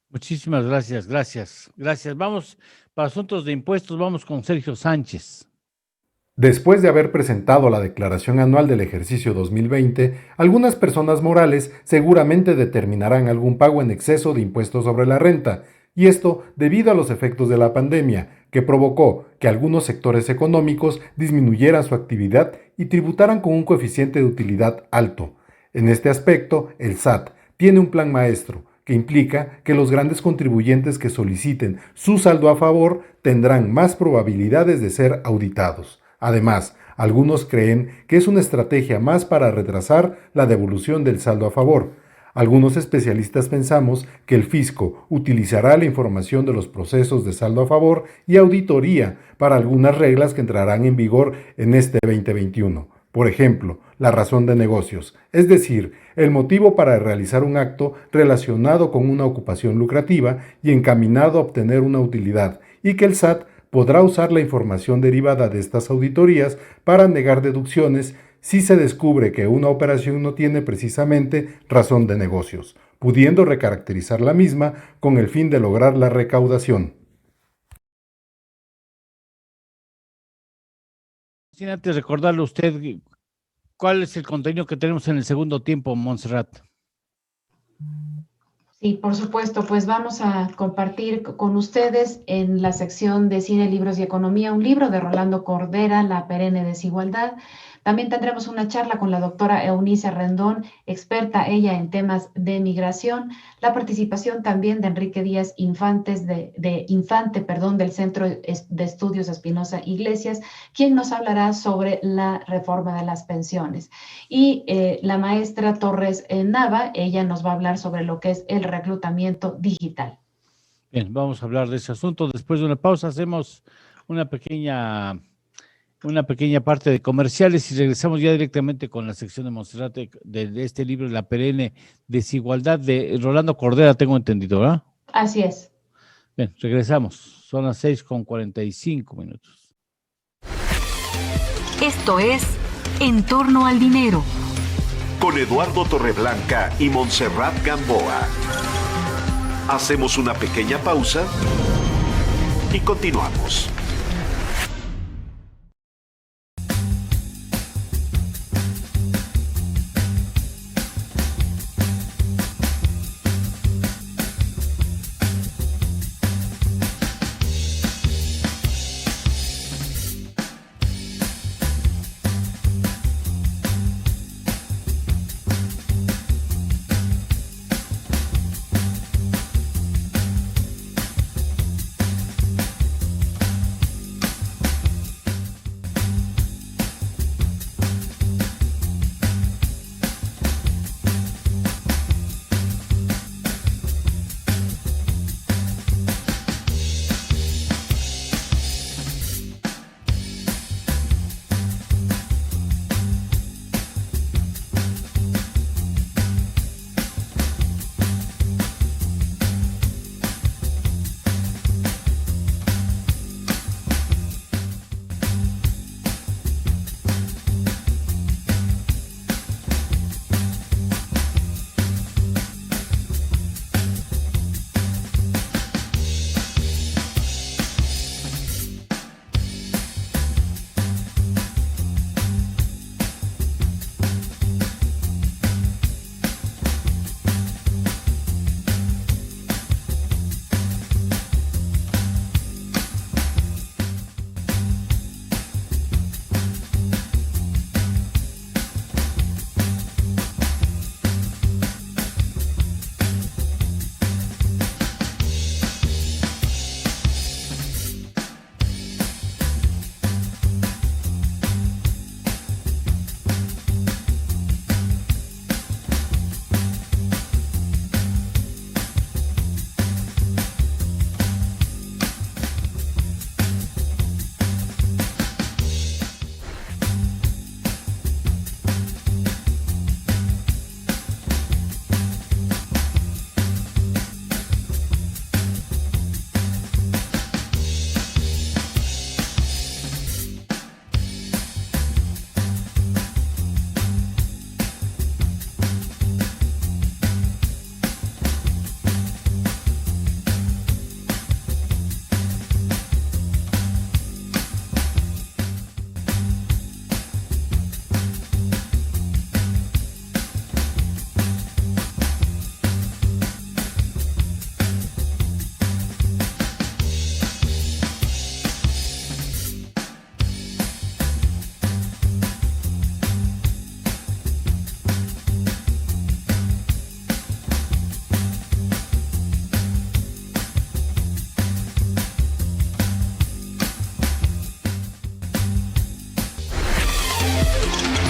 Muchísimas gracias, gracias. Vamos, para asuntos de impuestos, vamos con Sergio Sánchez. Después de haber presentado la declaración anual del ejercicio 2020, algunas personas morales seguramente determinarán algún pago en exceso de impuestos sobre la renta, y esto debido a los efectos de la pandemia, que provocó que algunos sectores económicos disminuyeran su actividad y tributaran con un coeficiente de utilidad alto. En este aspecto, el SAT tiene un plan maestro, que implica que los grandes contribuyentes que soliciten su saldo a favor tendrán más probabilidades de ser auditados. Además, algunos creen que es una estrategia más para retrasar la devolución del saldo a favor. Algunos especialistas pensamos que el fisco utilizará la información de los procesos de saldo a favor y auditoría para algunas reglas que entrarán en vigor en este 2021. Por ejemplo, la razón de negocios, es decir, el motivo para realizar un acto relacionado con una ocupación lucrativa y encaminado a obtener una utilidad, y que el SAT podrá usar la información derivada de estas auditorías para negar deducciones si se descubre que una operación no tiene precisamente razón de negocios, pudiendo recaracterizar la misma con el fin de lograr la recaudación. Sin antes recordarle a usted cuál es el contenido que tenemos en el segundo tiempo, Montserrat. Sí, por supuesto, pues vamos a compartir con ustedes en la sección de Cine, Libros y Economía un libro de Rolando Cordera, La perenne desigualdad. También tendremos una charla con la doctora Eunice Rendón, experta ella en temas de migración, la participación también de Enrique Díaz Infante, del Centro de Estudios Espinosa Iglesias, quien nos hablará sobre la reforma de las pensiones. Y la maestra Torres Nava, ella nos va a hablar sobre lo que es el reclutamiento digital. Bien, vamos a hablar de ese asunto. Después de una pausa hacemos una pequeña parte de comerciales y regresamos ya directamente con la sección de Montserrat de este libro, La perenne desigualdad, de Rolando Cordera, tengo entendido, ¿verdad? Así es. Bien, regresamos. Son las 6:45. Esto es En torno al dinero. Con Eduardo Torreblanca y Montserrat Gamboa. Hacemos una pequeña pausa y continuamos.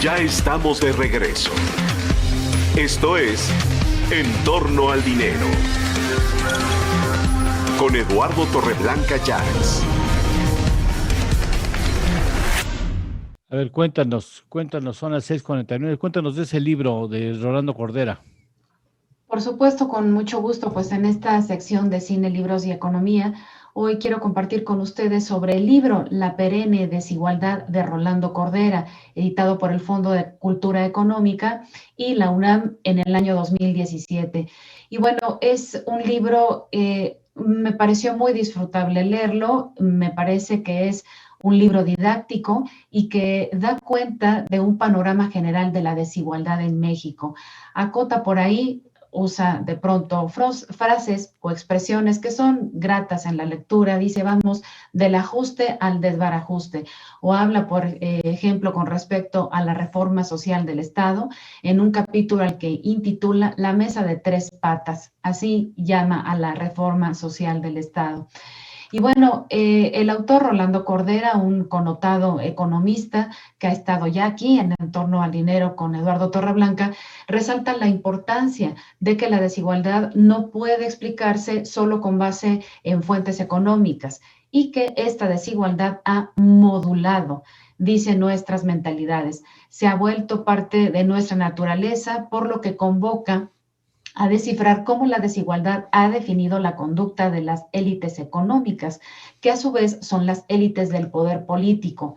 Ya estamos de regreso. Esto es En torno al dinero. Con Eduardo Torreblanca Llanes. A ver, cuéntanos, son las 6:49, cuéntanos de ese libro de Rolando Cordera. Por supuesto, con mucho gusto, pues en esta sección de Cine, Libros y Economía, hoy quiero compartir con ustedes sobre el libro La perenne desigualdad de Rolando Cordera, editado por el Fondo de Cultura Económica y la UNAM en el año 2017. Y bueno, es un libro, me pareció muy disfrutable leerlo, me parece que es un libro didáctico y que da cuenta de un panorama general de la desigualdad en México. Acota por ahí usa de pronto frases o expresiones que son gratas en la lectura. Dice, vamos del ajuste al desbarajuste, o habla, por ejemplo, con respecto a la reforma social del Estado, en un capítulo al que intitula La mesa de tres patas, así llama a la reforma social del Estado. Y bueno, el autor Rolando Cordera, un connotado economista que ha estado ya aquí en Entorno al Dinero con Eduardo Torreblanca, resalta la importancia de que la desigualdad no puede explicarse solo con base en fuentes económicas y que esta desigualdad ha modulado, dice, nuestras mentalidades. Se ha vuelto parte de nuestra naturaleza, por lo que convoca a descifrar cómo la desigualdad ha definido la conducta de las élites económicas, que a su vez son las élites del poder político.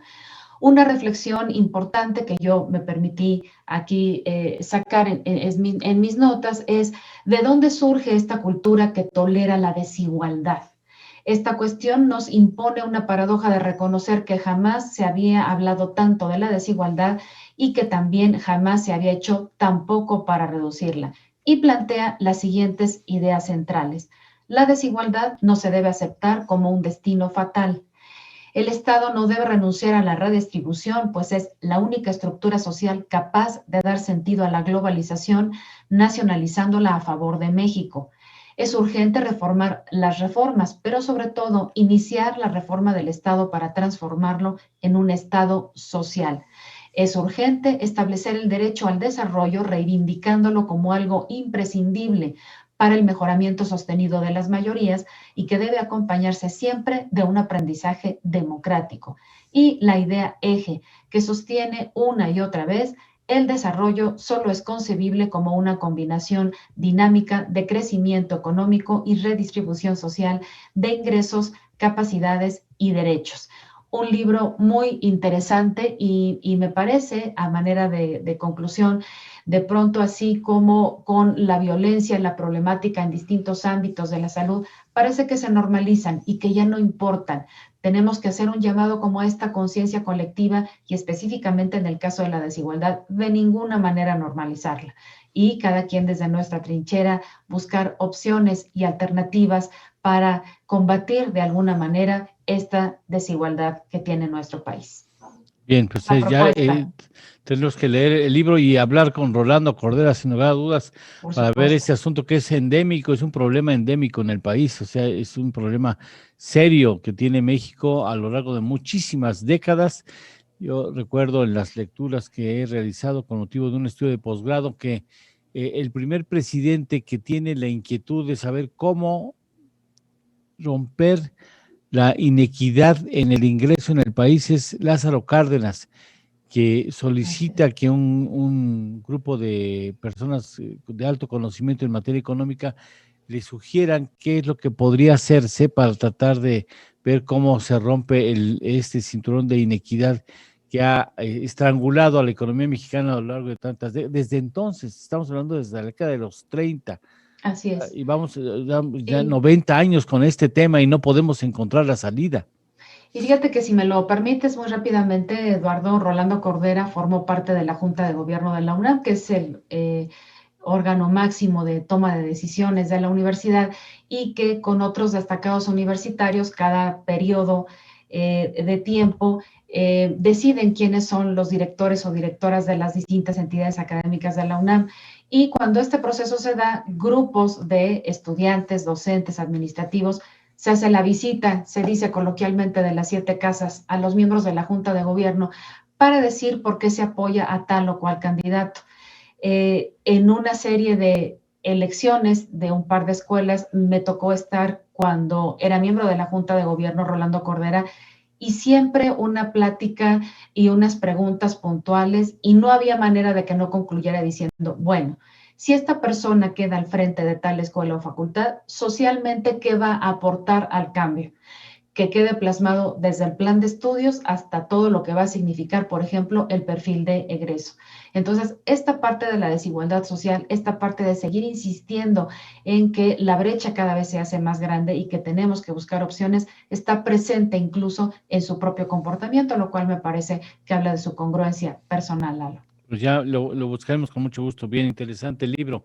Una reflexión importante que yo me permití aquí sacar en mis notas es de dónde surge esta cultura que tolera la desigualdad. Esta cuestión nos impone una paradoja de reconocer que jamás se había hablado tanto de la desigualdad y que también jamás se había hecho tan poco para reducirla. Y plantea las siguientes ideas centrales. La desigualdad no se debe aceptar como un destino fatal. El Estado no debe renunciar a la redistribución, pues es la única estructura social capaz de dar sentido a la globalización, nacionalizándola a favor de México. Es urgente reformar las reformas, pero sobre todo iniciar la reforma del Estado para transformarlo en un Estado social. Es urgente establecer el derecho al desarrollo, reivindicándolo como algo imprescindible para el mejoramiento sostenido de las mayorías y que debe acompañarse siempre de un aprendizaje democrático. Y la idea eje que sostiene una y otra vez: el desarrollo solo es concebible como una combinación dinámica de crecimiento económico y redistribución social de ingresos, capacidades y derechos. Un libro muy interesante y me parece, a manera de conclusión, de pronto, así como con la violencia, la problemática en distintos ámbitos de la salud, parece que se normalizan y que ya no importan. Tenemos que hacer un llamado como a esta conciencia colectiva y específicamente en el caso de la desigualdad, de ninguna manera normalizarla. Y cada quien desde nuestra trinchera buscar opciones y alternativas para combatir de alguna manera esta desigualdad que tiene nuestro país. Bien, pues ya tenemos que leer el libro y hablar con Rolando Cordera, sin lugar a dudas, para ver este asunto que es endémico, es un problema endémico en el país, o sea, es un problema serio que tiene México a lo largo de muchísimas décadas. Yo recuerdo en las lecturas que he realizado con motivo de un estudio de posgrado que el primer presidente que tiene la inquietud de saber cómo romper la inequidad en el ingreso en el país es Lázaro Cárdenas, que solicita que un grupo de personas de alto conocimiento en materia económica le sugieran qué es lo que podría hacerse para tratar de ver cómo se rompe este cinturón de inequidad que ha estrangulado a la economía mexicana a lo largo de desde entonces, estamos hablando desde la década de los 30. Así es. Y vamos ya 90 años con este tema y no podemos encontrar la salida. Y fíjate que, si me lo permites muy rápidamente, Eduardo, Rolando Cordera formó parte de la Junta de Gobierno de la UNAM, que es el órgano máximo de toma de decisiones de la universidad, y que con otros destacados universitarios, cada periodo de tiempo, deciden quiénes son los directores o directoras de las distintas entidades académicas de la UNAM. Y cuando este proceso se da, grupos de estudiantes, docentes, administrativos, se hace la visita, se dice coloquialmente, de las 7 casas a los miembros de la Junta de Gobierno para decir por qué se apoya a tal o cual candidato. En una serie de elecciones de un par de escuelas me tocó estar cuando era miembro de la Junta de Gobierno Rolando Cordera, y siempre una plática y unas preguntas puntuales, y no había manera de que no concluyera diciendo, bueno, si esta persona queda al frente de tal escuela o facultad, socialmente, ¿qué va a aportar al cambio? Que quede plasmado desde el plan de estudios hasta todo lo que va a significar, por ejemplo, el perfil de egreso. Entonces, esta parte de la desigualdad social, esta parte de seguir insistiendo en que la brecha cada vez se hace más grande y que tenemos que buscar opciones, está presente incluso en su propio comportamiento, lo cual me parece que habla de su congruencia personal, Lalo. Pues ya lo buscaremos con mucho gusto. Bien interesante el libro.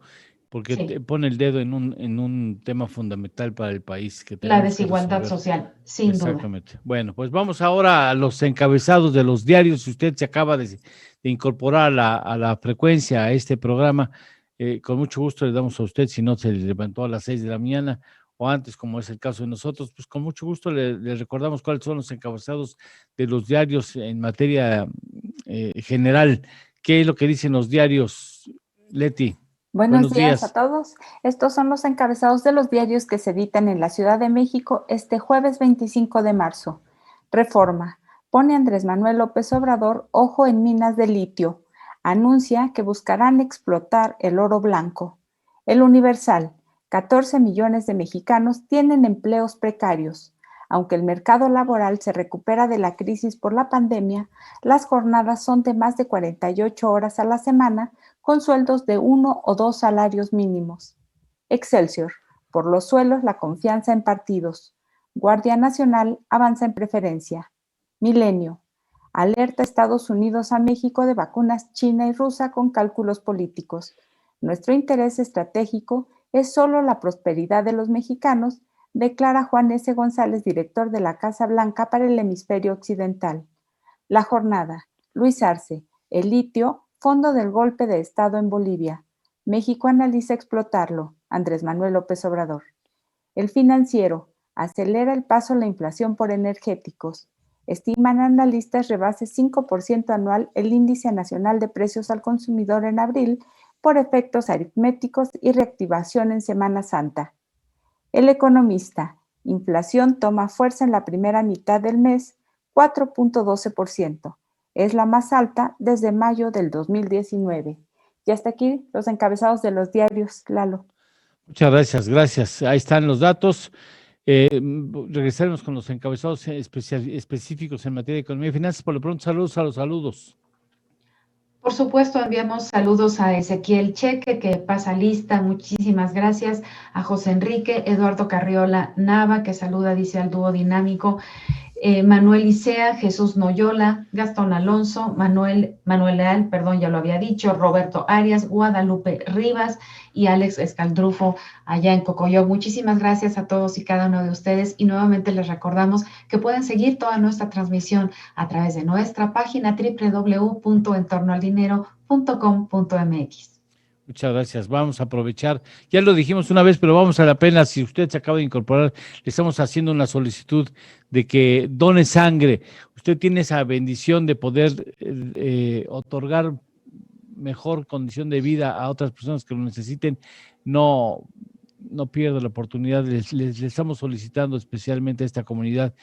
porque Sí, pone el dedo en un tema fundamental para el país que la tenemos que desigualdad resolver. social, sin duda. Exactamente. Bueno, pues vamos ahora a los encabezados de los diarios. Si usted se acaba de incorporar a la frecuencia a este programa, con mucho gusto le damos a usted, si no se levantó a las 6 de la mañana o antes, como es el caso de nosotros, pues con mucho gusto le recordamos cuáles son los encabezados de los diarios en materia general. ¿Qué es lo que dicen los diarios, Leti? Buenos Buenos días a días. todos. Estos son los encabezados de los diarios que se editan en la Ciudad de México este jueves 25 de marzo. Reforma. Pone Andrés Manuel López Obrador ojo en minas de litio. Anuncia que buscarán explotar el oro blanco. El Universal. 14 millones de mexicanos tienen empleos precarios. Aunque el mercado laboral se recupera de la crisis por la pandemia, las jornadas son de más de 48 horas a la semana, con sueldos de 1 o 2 salarios mínimos. Excelsior. Por los suelos, la confianza en partidos. Guardia Nacional avanza en preferencia. Milenio. Alerta Estados Unidos a México de vacunas china y rusa con cálculos políticos. Nuestro interés estratégico es solo la prosperidad de los mexicanos, declara Juan S. González, director de la Casa Blanca para el hemisferio occidental. La jornada. Luis Arce. El litio, fondo del golpe de Estado en Bolivia. México analiza explotarlo. Andrés Manuel López Obrador. El Financiero. Acelera el paso la inflación por energéticos. Estiman analistas rebase 5% anual el índice nacional de precios al consumidor en abril por efectos aritméticos y reactivación en Semana Santa. El Economista. Inflación toma fuerza en la primera mitad del mes, 4.12%. Es la más alta desde mayo del 2019. Y hasta aquí los encabezados de los diarios, Lalo. Muchas gracias, gracias. Ahí están los datos. Regresaremos con los encabezados específicos en materia de economía y finanzas. Por lo pronto, saludos a los saludos. Por supuesto, enviamos saludos a Ezequiel Cheque, que pasa lista, muchísimas gracias, a José Enrique, Eduardo Carriola Nava, que saluda, dice, al dúo dinámico, Manuel Isea, Jesús Noyola, Gastón Alonso, Manuel Leal, perdón, ya lo había dicho, Roberto Arias, Guadalupe Rivas y Alex Escaldrufo allá en Cocoyoc. Muchísimas gracias a todos y cada uno de ustedes y nuevamente les recordamos que pueden seguir toda nuestra transmisión a través de nuestra página www.entornoaldinero.com.mx. Muchas gracias. Vamos a aprovechar, ya lo dijimos una vez, pero vamos a la pena, si usted se acaba de incorporar, le estamos haciendo una solicitud de que done sangre. Usted tiene esa bendición de poder otorgar mejor condición de vida a otras personas que lo necesiten. No pierda la oportunidad. Le estamos solicitando especialmente a esta comunidad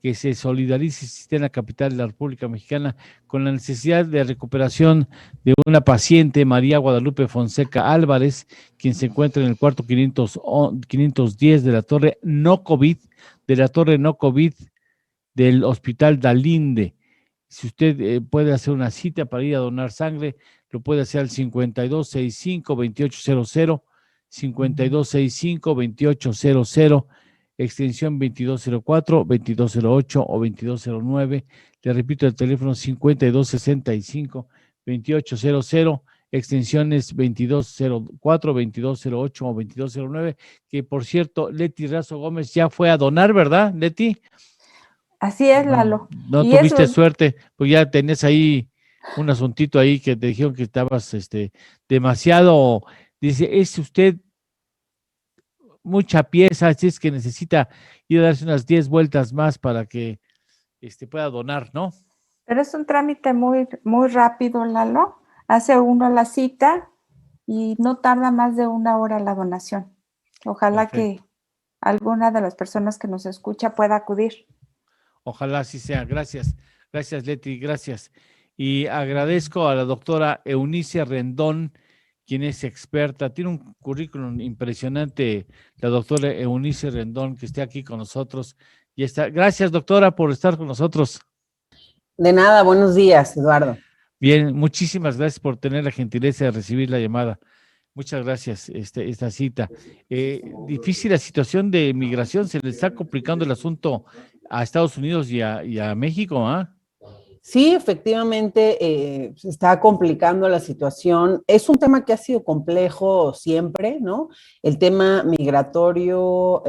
que se solidarice, si está en la capital de la República Mexicana, con la necesidad de recuperación de una paciente, María Guadalupe Fonseca Álvarez, quien se encuentra en el cuarto 510 de la torre no COVID, del Hospital Dalinde. Si usted puede hacer una cita para ir a donar sangre, lo puede hacer al 5265-2800, 5265-2800, extensión 2204, 2208 o 2209. Le repito, el teléfono 5265-2800, extensiones 2204, 2208 o 2209, que por cierto, Leti Razo Gómez ya fue a donar, ¿verdad, Leti? Así es, Lalo. No y tuviste eso, suerte, pues ya tenés ahí un asuntito ahí que te dijeron que estabas demasiado, dice, es usted mucha pieza, así es que necesita ir a darse unas 10 vueltas más para que pueda donar, ¿no? pero es un trámite muy, muy rápido, Lalo. Hace uno la cita y no tarda más de 1 hora la donación. Ojalá Perfecto. que alguna de las personas que nos escucha pueda acudir. Ojalá así sea. Gracias. Gracias, Leti. Gracias. Y agradezco a la doctora Eunice Rendón, quien es experta. Tiene un currículum impresionante, la doctora Eunice Rendón, que esté aquí con nosotros. Y está. Gracias, doctora, por estar con nosotros. De nada, buenos días, Eduardo. Bien, muchísimas gracias por tener la gentileza de recibir la llamada. Muchas gracias, esta cita. Difícil la situación de migración, se le está complicando el asunto a Estados Unidos y a México, ¿ah? Sí, efectivamente, se está complicando la situación. Es un tema que ha sido complejo siempre, ¿no? El tema migratorio,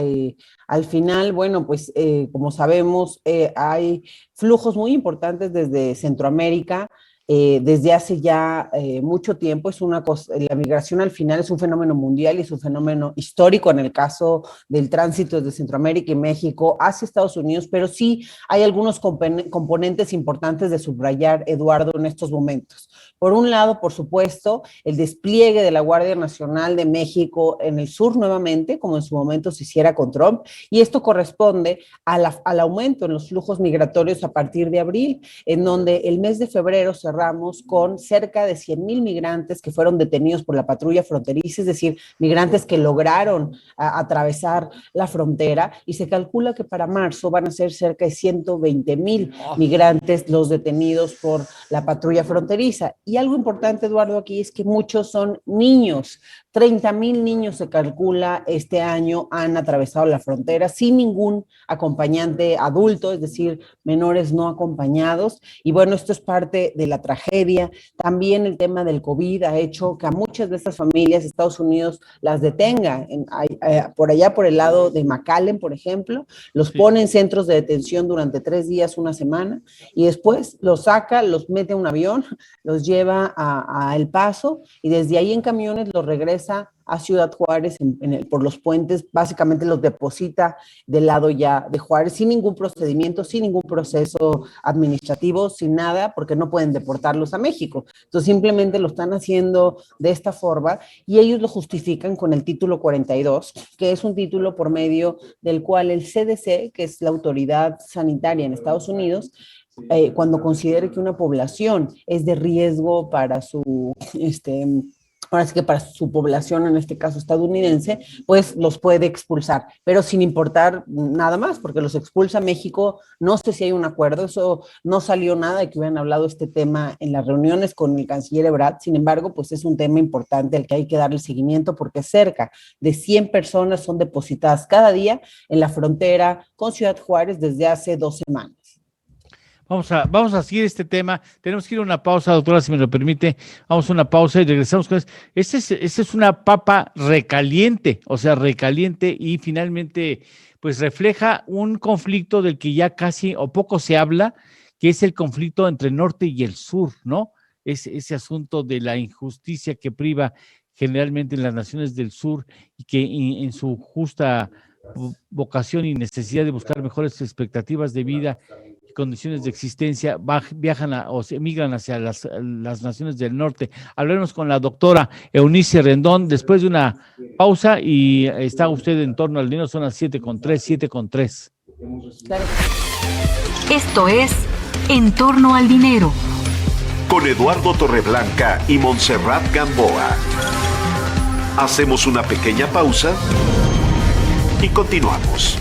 al final, bueno, pues como sabemos, hay flujos muy importantes desde Centroamérica. Desde hace ya mucho tiempo es una cosa, la migración al final es un fenómeno mundial y es un fenómeno histórico en el caso del tránsito desde Centroamérica y México hacia Estados Unidos, pero sí hay algunos componentes importantes de subrayar, Eduardo, en estos momentos. Por un lado, por supuesto, el despliegue de la Guardia Nacional de México en el sur nuevamente, como en su momento se hiciera con Trump, y esto corresponde al aumento en los flujos migratorios a partir de abril, en donde el mes de febrero cerramos con cerca de 100,000 migrantes que fueron detenidos por la patrulla fronteriza, es decir, migrantes que lograron atravesar la frontera, y se calcula que para marzo van a ser cerca de 120,000 migrantes los detenidos por la patrulla fronteriza. Y algo importante, Eduardo, aquí es que muchos son niños. 30,000 niños se calcula este año han atravesado la frontera sin ningún acompañante adulto, es decir, menores no acompañados. Y bueno, esto es parte de la tragedia. También el tema del COVID ha hecho que a muchas de estas familias Estados Unidos las detenga. Por allá, por el lado de McAllen, por ejemplo, los pone en centros de detención durante 3 días, una semana, y después los saca, los mete a un avión, los lleva a El Paso, y desde ahí en camiones los regresa a Ciudad Juárez por los puentes, básicamente los deposita del lado ya de Juárez, sin ningún procedimiento, sin ningún proceso administrativo, sin nada, porque no pueden deportarlos a México. Entonces simplemente lo están haciendo de esta forma, y ellos lo justifican con el título 42, que es un título por medio del cual el CDC, que es la autoridad sanitaria en Estados Unidos, cuando considere que una población es de riesgo para su ahora sí que para su población, en este caso estadounidense, pues los puede expulsar, pero sin importar nada más, porque los expulsa México. No sé si hay un acuerdo, eso no salió nada de que hubieran hablado este tema en las reuniones con el canciller Ebrard. Sin embargo, pues es un tema importante al que hay que darle seguimiento, porque cerca de 100 personas son depositadas cada día en la frontera con Ciudad Juárez desde hace 2 semanas. Vamos a seguir este tema. Tenemos que ir a una pausa, doctora, si me lo permite. Vamos a una pausa y regresamos con eso. Esta es una papa recaliente, y finalmente pues refleja un conflicto del que ya casi o poco se habla, que es el conflicto entre el norte y el sur, ¿no? Ese asunto de la injusticia que priva generalmente en las naciones del sur, y que en su justa vocación y necesidad de buscar mejores expectativas de vida, condiciones de existencia, viajan o se emigran hacia las naciones del norte. Hablaremos con la doctora Eunice Rendón después de una pausa, y está usted en torno al dinero. Son las 7:03. Claro. Esto es En torno al dinero, con Eduardo Torreblanca y Montserrat Gamboa. Hacemos una pequeña pausa y continuamos.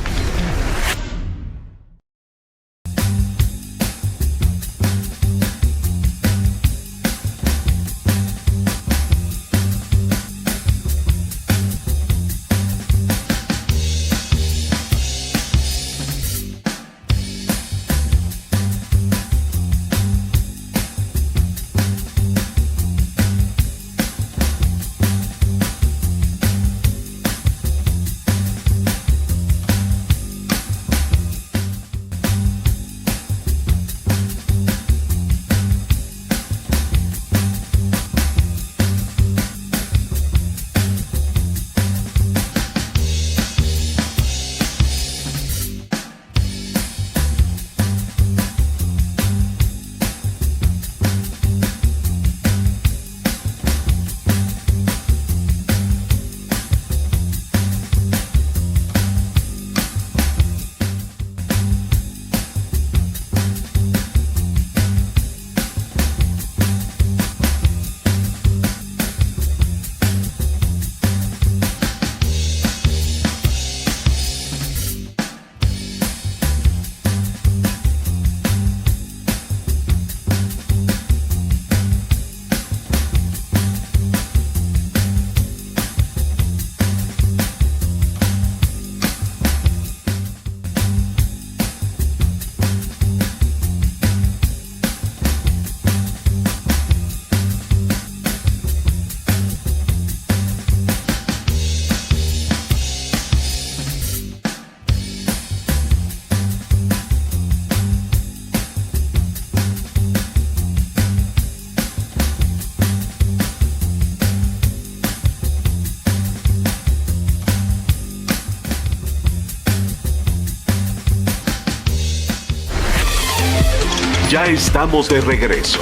Ya estamos de regreso.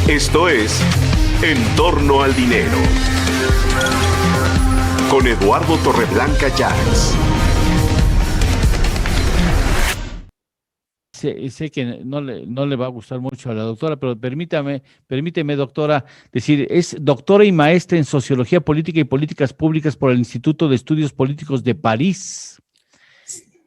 Esto es En torno al dinero. Con Eduardo Torreblanca Llanes. Sé que no le va a gustar mucho a la doctora, pero permíteme, doctora, decir, es doctora y maestra en Sociología Política y Políticas Públicas por el Instituto de Estudios Políticos de París,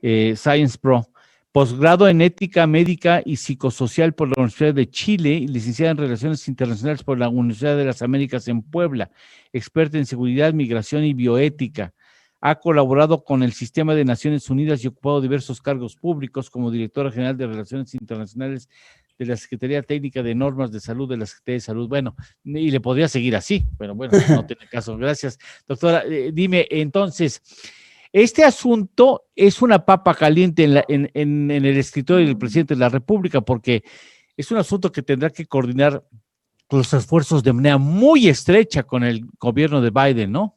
Sciences Po. Posgrado en Ética Médica y Psicosocial por la Universidad de Chile y licenciada en Relaciones Internacionales por la Universidad de las Américas en Puebla. Experta en seguridad, migración y bioética. Ha colaborado con el Sistema de Naciones Unidas y ocupado diversos cargos públicos como directora general de Relaciones Internacionales de la Secretaría Técnica de Normas de Salud de la Secretaría de Salud. Bueno, y le podría seguir así, pero bueno, no tiene caso. Gracias, doctora. Dime, entonces, este asunto es una papa caliente en el escritorio del presidente de la República, porque es un asunto que tendrá que coordinar los esfuerzos de manera muy estrecha con el gobierno de Biden, ¿no?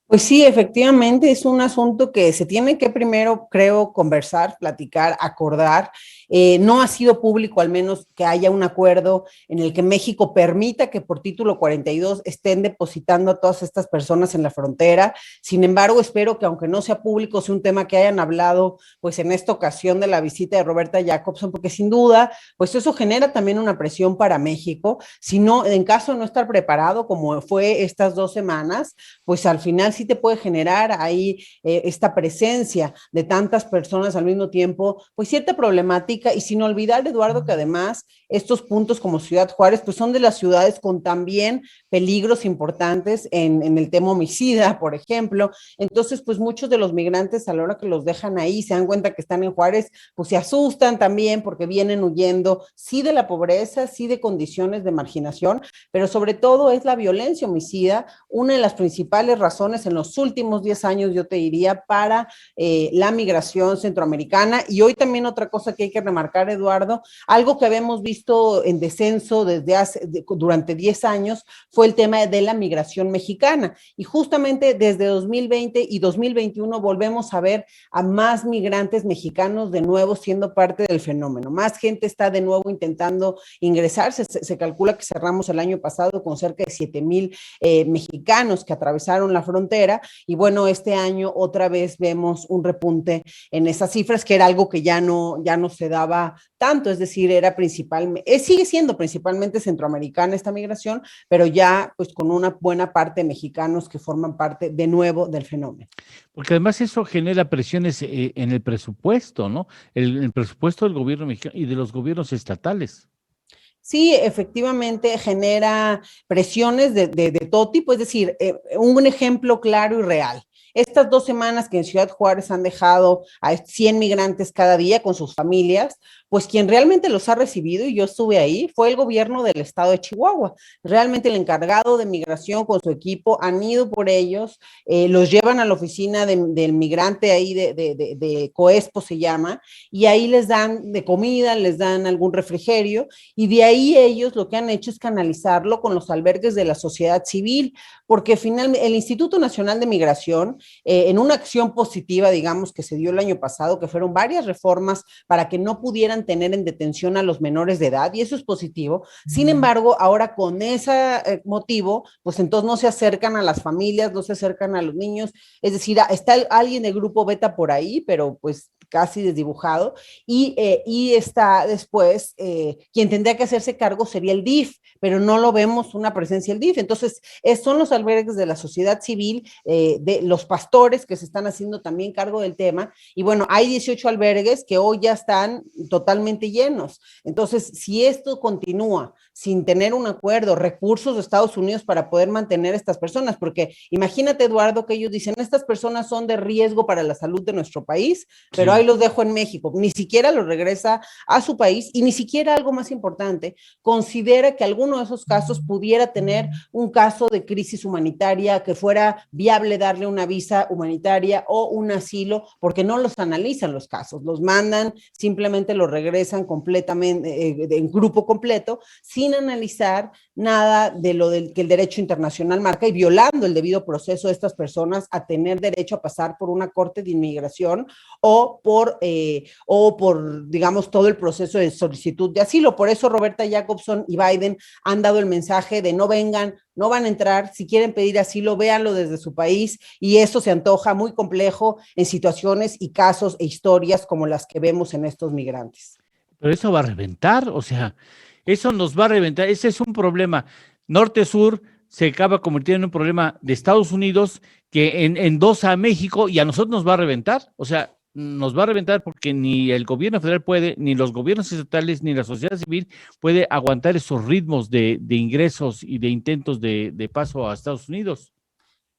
Pues sí, efectivamente es un asunto que se tiene que primero, creo, conversar, platicar, acordar. No ha sido público, al menos, que haya un acuerdo en el que México permita que por título 42 estén depositando a todas estas personas en la frontera. Sin embargo, espero que aunque no sea público, sea un tema que hayan hablado pues en esta ocasión de la visita de Roberta Jacobson, porque sin duda, pues eso genera también una presión para México. Si no, en caso de no estar preparado, como fue estas 2 semanas, pues al final sí te puede generar ahí esta presencia de tantas personas al mismo tiempo, pues cierta problemática, y sin olvidar, Eduardo, que además estos puntos como Ciudad Juárez, pues son de las ciudades con también peligros importantes en el tema homicida, por ejemplo. Entonces, pues muchos de los migrantes a la hora que los dejan ahí, se dan cuenta que están en Juárez, pues se asustan también porque vienen huyendo, sí de la pobreza, sí de condiciones de marginación, pero sobre todo es la violencia homicida, una de las principales razones en los últimos 10 años, yo te diría, para la migración centroamericana. Y hoy también otra cosa que hay que remarcar, Eduardo, algo que habíamos visto en descenso durante 10 años fue el tema de la migración mexicana. Y justamente desde 2020 y 2021 volvemos a ver a más migrantes mexicanos de nuevo siendo parte del fenómeno. Más gente está de nuevo intentando ingresar. Se calcula que cerramos el año pasado con cerca de 7,000 mexicanos que atravesaron la frontera, y bueno, este año otra vez vemos un repunte en esas cifras, que era algo que ya no se daba tanto, es decir, sigue siendo principalmente centroamericana esta migración, pero ya pues con una buena parte de mexicanos que forman parte de nuevo del fenómeno. Porque además eso genera presiones en el presupuesto, ¿no? El presupuesto del gobierno mexicano y de los gobiernos estatales. Sí, efectivamente genera presiones de todo tipo, es decir, un ejemplo claro y real. Estas 2 semanas que en Ciudad Juárez han dejado a 100 migrantes cada día con sus familias, pues quien realmente los ha recibido, y yo estuve ahí, fue el gobierno del estado de Chihuahua. Realmente el encargado de migración con su equipo han ido por ellos, los llevan a la oficina del migrante ahí de Coespo se llama, y ahí les dan de comida, les dan algún refrigerio, y de ahí ellos lo que han hecho es canalizarlo con los albergues de la sociedad civil, porque finalmente el Instituto Nacional de Migración, en una acción positiva, digamos, que se dio el año pasado, que fueron varias reformas para que no pudieran tener en detención a los menores de edad, y eso es positivo. Sin embargo, ahora con ese motivo, pues entonces no se acercan a las familias, no se acercan a los niños, es decir, está alguien del grupo beta por ahí, pero pues casi desdibujado, y está después, quien tendría que hacerse cargo sería el DIF, pero no lo vemos una presencia del DIF. Entonces, son los albergues de la sociedad civil, de los pastores que se están haciendo también cargo del tema, y bueno, hay 18 albergues que hoy ya están totalmente llenos. Entonces, si esto continúa sin tener un acuerdo, recursos de Estados Unidos para poder mantener a estas personas, porque imagínate, Eduardo, que ellos dicen, estas personas son de riesgo para la salud de nuestro país, pero ahí los dejo en México, ni siquiera los regresa a su país, y ni siquiera, algo más importante, considera que alguno de esos casos pudiera tener un caso de crisis humanitaria, que fuera viable darle una visa humanitaria o un asilo, porque no los analizan los casos, los mandan, simplemente los regresan completamente en grupo completo, sin sin analizar nada de lo que el derecho internacional marca y violando el debido proceso de estas personas a tener derecho a pasar por una corte de inmigración o por, digamos, todo el proceso de solicitud de asilo. Por eso Roberta Jacobson y Biden han dado el mensaje de no vengan, no van a entrar, si quieren pedir asilo, véanlo desde su país, y eso se antoja muy complejo en situaciones y casos e historias como las que vemos en estos migrantes. Pero eso va a reventar, o sea, eso nos va a reventar, ese es un problema. Norte-sur se acaba convirtiendo en un problema de Estados Unidos que endosa a México y a nosotros nos va a reventar, o sea, nos va a reventar porque ni el gobierno federal puede, ni los gobiernos estatales, ni la sociedad civil puede aguantar esos ritmos de ingresos y de intentos de paso a Estados Unidos.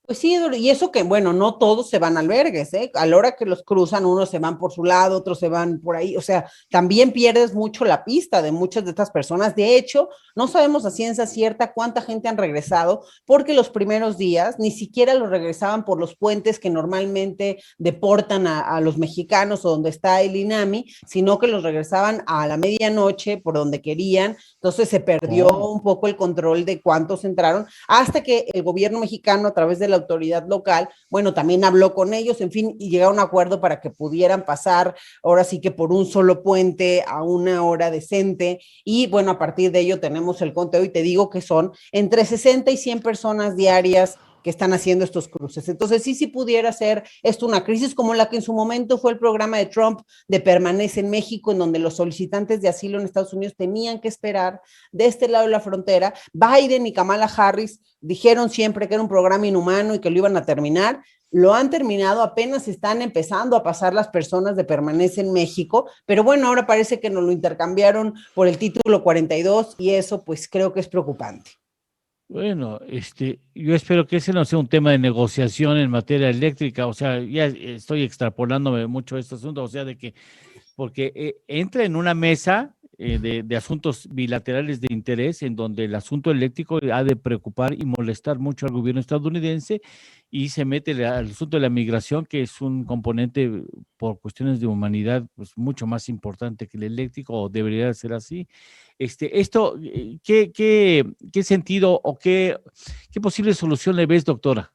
Pues sí, y eso que, bueno, no todos se van a albergues, ¿eh? A la hora que los cruzan, unos se van por su lado, otros se van por ahí, o sea, también pierdes mucho la pista de muchas de estas personas. De hecho, no sabemos a ciencia cierta cuánta gente han regresado, porque los primeros días ni siquiera los regresaban por los puentes que normalmente deportan a los mexicanos o donde está el INAMI, sino que los regresaban a la medianoche por donde querían. Entonces se perdió un poco el control de cuántos entraron, hasta que el gobierno mexicano, a través de la autoridad local, bueno, también habló con ellos, en fin, y llegaron a un acuerdo para que pudieran pasar, ahora sí que por un solo puente a una hora decente, y bueno, a partir de ello tenemos el conteo, y te digo que son entre 60 y 100 personas diarias que están haciendo estos cruces. Entonces, sí pudiera ser esto una crisis como la que en su momento fue el programa de Trump de Permanece en México, en donde los solicitantes de asilo en Estados Unidos tenían que esperar de este lado de la frontera. Biden y Kamala Harris dijeron siempre que era un programa inhumano y que lo iban a terminar. Lo han terminado, apenas están empezando a pasar las personas de Permanece en México, pero bueno, ahora parece que nos lo intercambiaron por el título 42 y eso pues creo que es preocupante. Bueno, yo espero que ese no sea un tema de negociación en materia eléctrica, o sea, ya estoy extrapolándome mucho este asunto, o sea, de que, porque entra en una mesa de asuntos bilaterales de interés en donde el asunto eléctrico ha de preocupar y molestar mucho al gobierno estadounidense y se mete al asunto de la migración, que es un componente por cuestiones de humanidad pues mucho más importante que el eléctrico, o debería ser así. Esto, ¿qué sentido o qué posible solución le ves, doctora?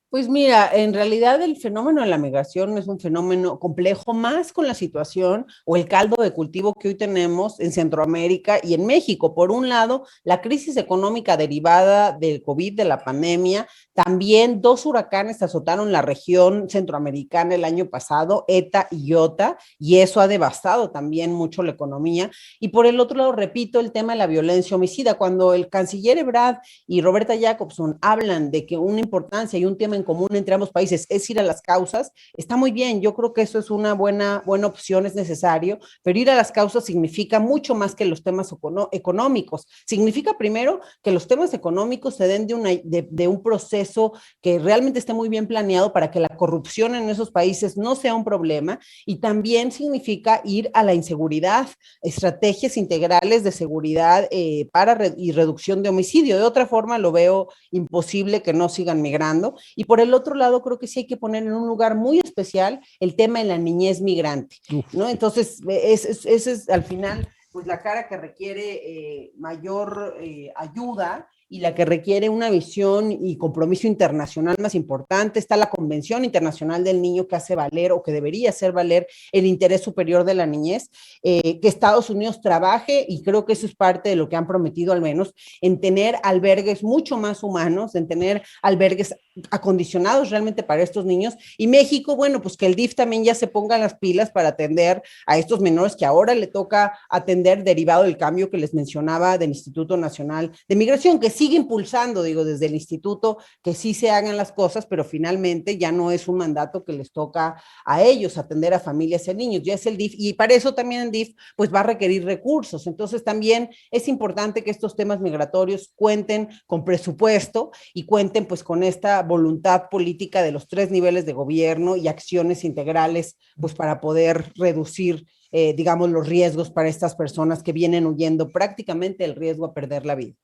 Pues mira, en realidad el fenómeno de la migración es un fenómeno complejo, más con la situación o el caldo de cultivo que hoy tenemos en Centroamérica y en México. Por un lado, la crisis económica derivada del COVID, de la pandemia. También 2 huracanes azotaron la región centroamericana el año pasado, ETA y IOTA, y eso ha devastado también mucho la economía. Y por el otro lado, repito, el tema de la violencia homicida. Cuando el canciller Ebrard y Roberta Jacobson hablan de que una importancia y un tema en común entre ambos países es ir a las causas, está muy bien, yo creo que eso es una buena opción, es necesario, pero ir a las causas significa mucho más que los temas económicos. Significa primero que los temas económicos se den de un proceso que realmente esté muy bien planeado para que la corrupción en esos países no sea un problema, y también significa ir a la inseguridad, estrategias integrales de seguridad y reducción de homicidio. De otra forma lo veo imposible que no sigan migrando. Y por el otro lado, creo que sí hay que poner en un lugar muy especial el tema de la niñez migrante, ¿no? Entonces, ese es al final, pues la cara que requiere mayor ayuda y la que requiere una visión y compromiso internacional más importante. Está la Convención Internacional del Niño, que hace valer, o que debería hacer valer, el interés superior de la niñez, que Estados Unidos trabaje, y creo que eso es parte de lo que han prometido al menos, en tener albergues mucho más humanos, en tener albergues acondicionados realmente para estos niños. Y México, bueno, pues que el DIF también ya se ponga las pilas para atender a estos menores que ahora le toca atender, derivado del cambio que les mencionaba del Instituto Nacional de Migración, que sigue impulsando, digo, desde el instituto, que sí se hagan las cosas, pero finalmente ya no es un mandato que les toca a ellos atender a familias y a niños, ya es el DIF, y para eso también el DIF pues va a requerir recursos. Entonces también es importante que estos temas migratorios cuenten con presupuesto y cuenten pues con esta voluntad política de los 3 niveles de gobierno y acciones integrales pues para poder reducir digamos los riesgos para estas personas que vienen huyendo prácticamente el riesgo a perder la vida.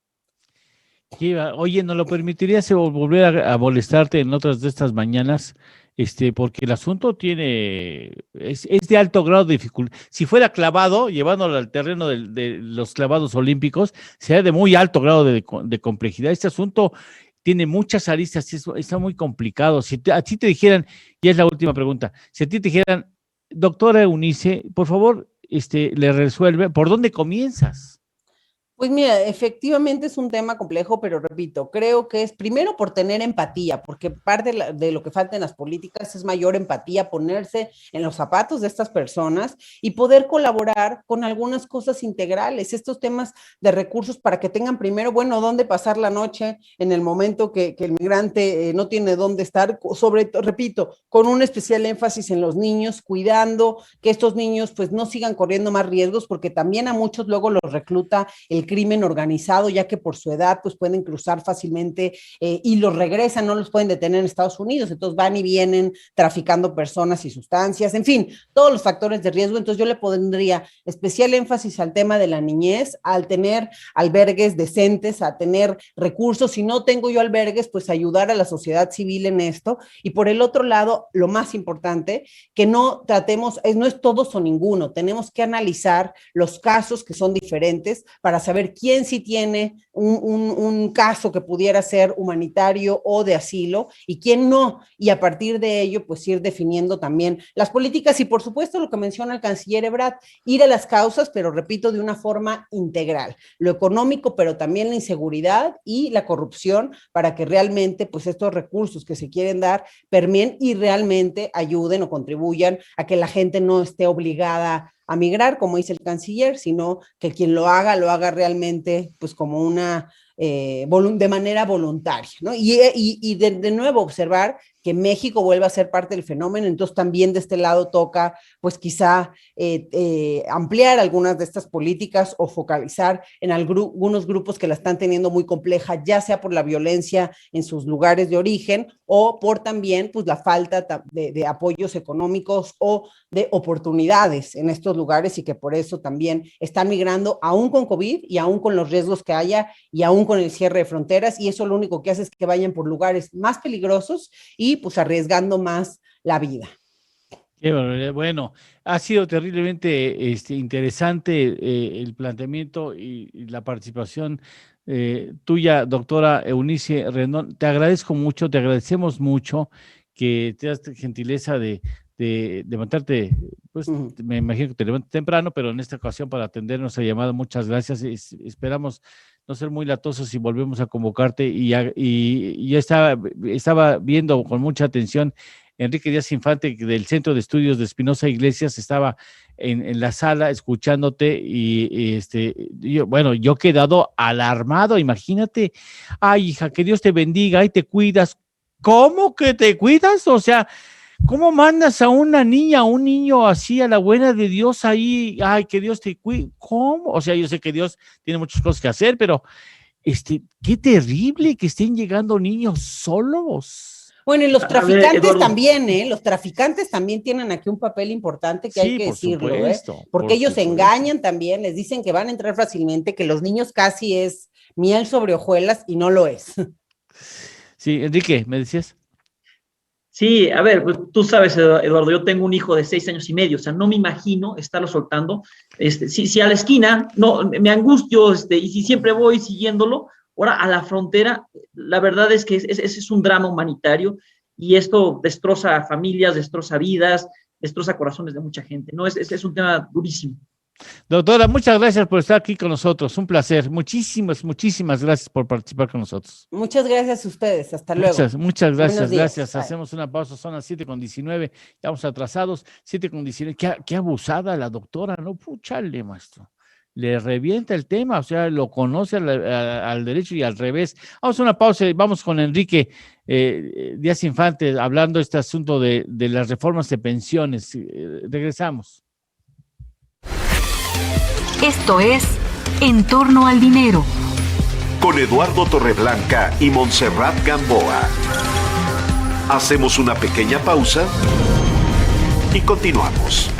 Oye, ¿no lo permitirías volver a molestarte en otras de estas mañanas? Porque el asunto es de alto grado de dificultad. Si fuera clavado, llevándolo al terreno de los clavados olímpicos, sería de muy alto grado de complejidad. Este asunto tiene muchas aristas y está muy complicado. Si a ti te dijeran, y es la última pregunta, si a ti te dijeran, doctora Eunice, por favor, le resuelve, ¿por dónde comienzas? Pues mira, efectivamente es un tema complejo, pero repito, creo que es primero por tener empatía, porque parte de lo que falta en las políticas es mayor empatía, ponerse en los zapatos de estas personas y poder colaborar con algunas cosas integrales, estos temas de recursos para que tengan primero, bueno, dónde pasar la noche en el momento que el migrante no tiene dónde estar, repito, con un especial énfasis en los niños, cuidando que estos niños pues no sigan corriendo más riesgos, porque también a muchos luego los recluta el crimen organizado, ya que por su edad pues pueden cruzar fácilmente y los regresan, no los pueden detener en Estados Unidos, entonces van y vienen traficando personas y sustancias, en fin, todos los factores de riesgo. Entonces yo le pondría especial énfasis al tema de la niñez, al tener albergues decentes, a tener recursos. Si no tengo yo albergues, pues ayudar a la sociedad civil en esto. Y por el otro lado, lo más importante, que no tratemos, no es todos o ninguno, tenemos que analizar los casos que son diferentes para saber quién sí tiene un caso que pudiera ser humanitario o de asilo y quién no, y a partir de ello pues ir definiendo también las políticas y por supuesto lo que menciona el canciller Ebrard, ir a las causas, pero repito, de una forma integral, lo económico, pero también la inseguridad y la corrupción, para que realmente pues estos recursos que se quieren dar permeen y realmente ayuden o contribuyan a que la gente no esté obligada a migrar, como dice el canciller, sino que quien lo haga realmente pues como una de manera voluntaria, ¿no? Y de nuevo observar que México vuelva a ser parte del fenómeno, entonces también de este lado toca, pues quizá ampliar algunas de estas políticas o focalizar en algunos grupos que la están teniendo muy compleja, ya sea por la violencia en sus lugares de origen o por también pues la falta de apoyos económicos o de oportunidades en estos lugares y que por eso también están migrando aún con COVID y aún con los riesgos que haya y aún con el cierre de fronteras, y eso lo único que hace es que vayan por lugares más peligrosos y pues arriesgando más la vida. Bueno, ha sido terriblemente interesante el planteamiento y la participación tuya, doctora Eunice Rendón. Te agradezco mucho, te agradecemos mucho que te das gentileza de levantarte, pues me imagino que te levantas temprano, pero en esta ocasión para atender nuestra llamada, muchas gracias. Esperamos no ser muy latosos y volvemos a convocarte. Y yo estaba viendo con mucha atención Enrique Díaz Infante del Centro de Estudios de Espinosa Iglesias, estaba en la sala escuchándote yo he quedado alarmado, imagínate, ay hija, que Dios te bendiga y te cuidas. ¿Cómo que te cuidas? O sea, ¿cómo mandas a una niña, a un niño así, a la buena de Dios ahí? Ay, que Dios te cuide. ¿Cómo? O sea, yo sé que Dios tiene muchas cosas que hacer, pero qué terrible que estén llegando niños solos. Bueno, y los traficantes también, los traficantes también tienen aquí un papel importante que hay que decirlo, porque ellos engañan también, les dicen que van a entrar fácilmente, que los niños casi es miel sobre hojuelas y no lo es. Sí, Enrique, ¿me decías? Sí, a ver, pues tú sabes, Eduardo, yo tengo un hijo de 6 años y medio, o sea, no me imagino estarlo soltando. Si a la esquina, no, me angustio, y si siempre voy siguiéndolo, ahora a la frontera, la verdad es que ese es un drama humanitario y esto destroza familias, destroza vidas, destroza corazones de mucha gente, ¿no? Es un tema durísimo. Doctora, muchas gracias por estar aquí con nosotros, un placer, muchísimas gracias por participar con nosotros. Muchas gracias a ustedes, hasta luego. Muchas gracias. Hacemos una pausa, son las 7:19, ya vamos atrasados, 7:19, qué abusada la doctora, ¿no? Puchale, maestro, le revienta el tema, o sea, lo conoce al derecho y al revés. Vamos a una pausa y vamos con Enrique Díaz Infante, hablando de este asunto de las reformas de pensiones. Regresamos. Esto es En torno al dinero. Con Eduardo Torreblanca y Montserrat Gamboa. Hacemos una pequeña pausa y continuamos.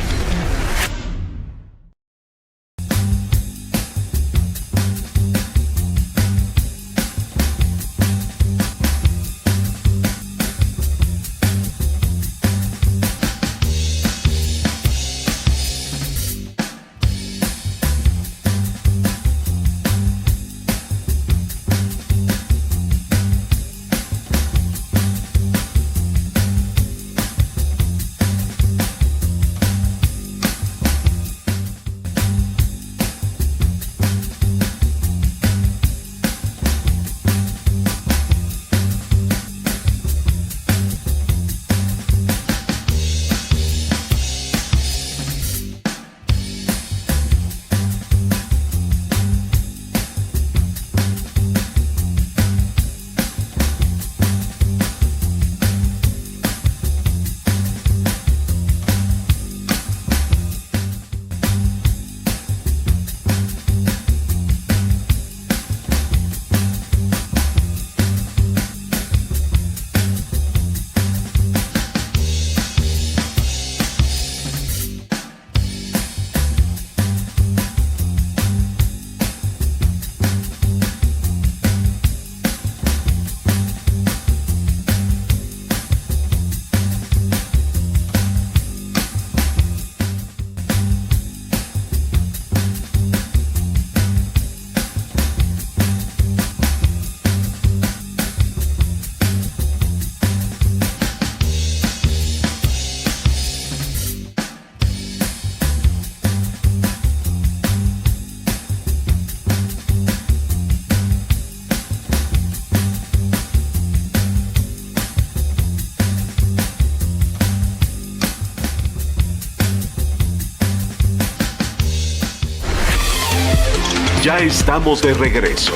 Ya estamos de regreso.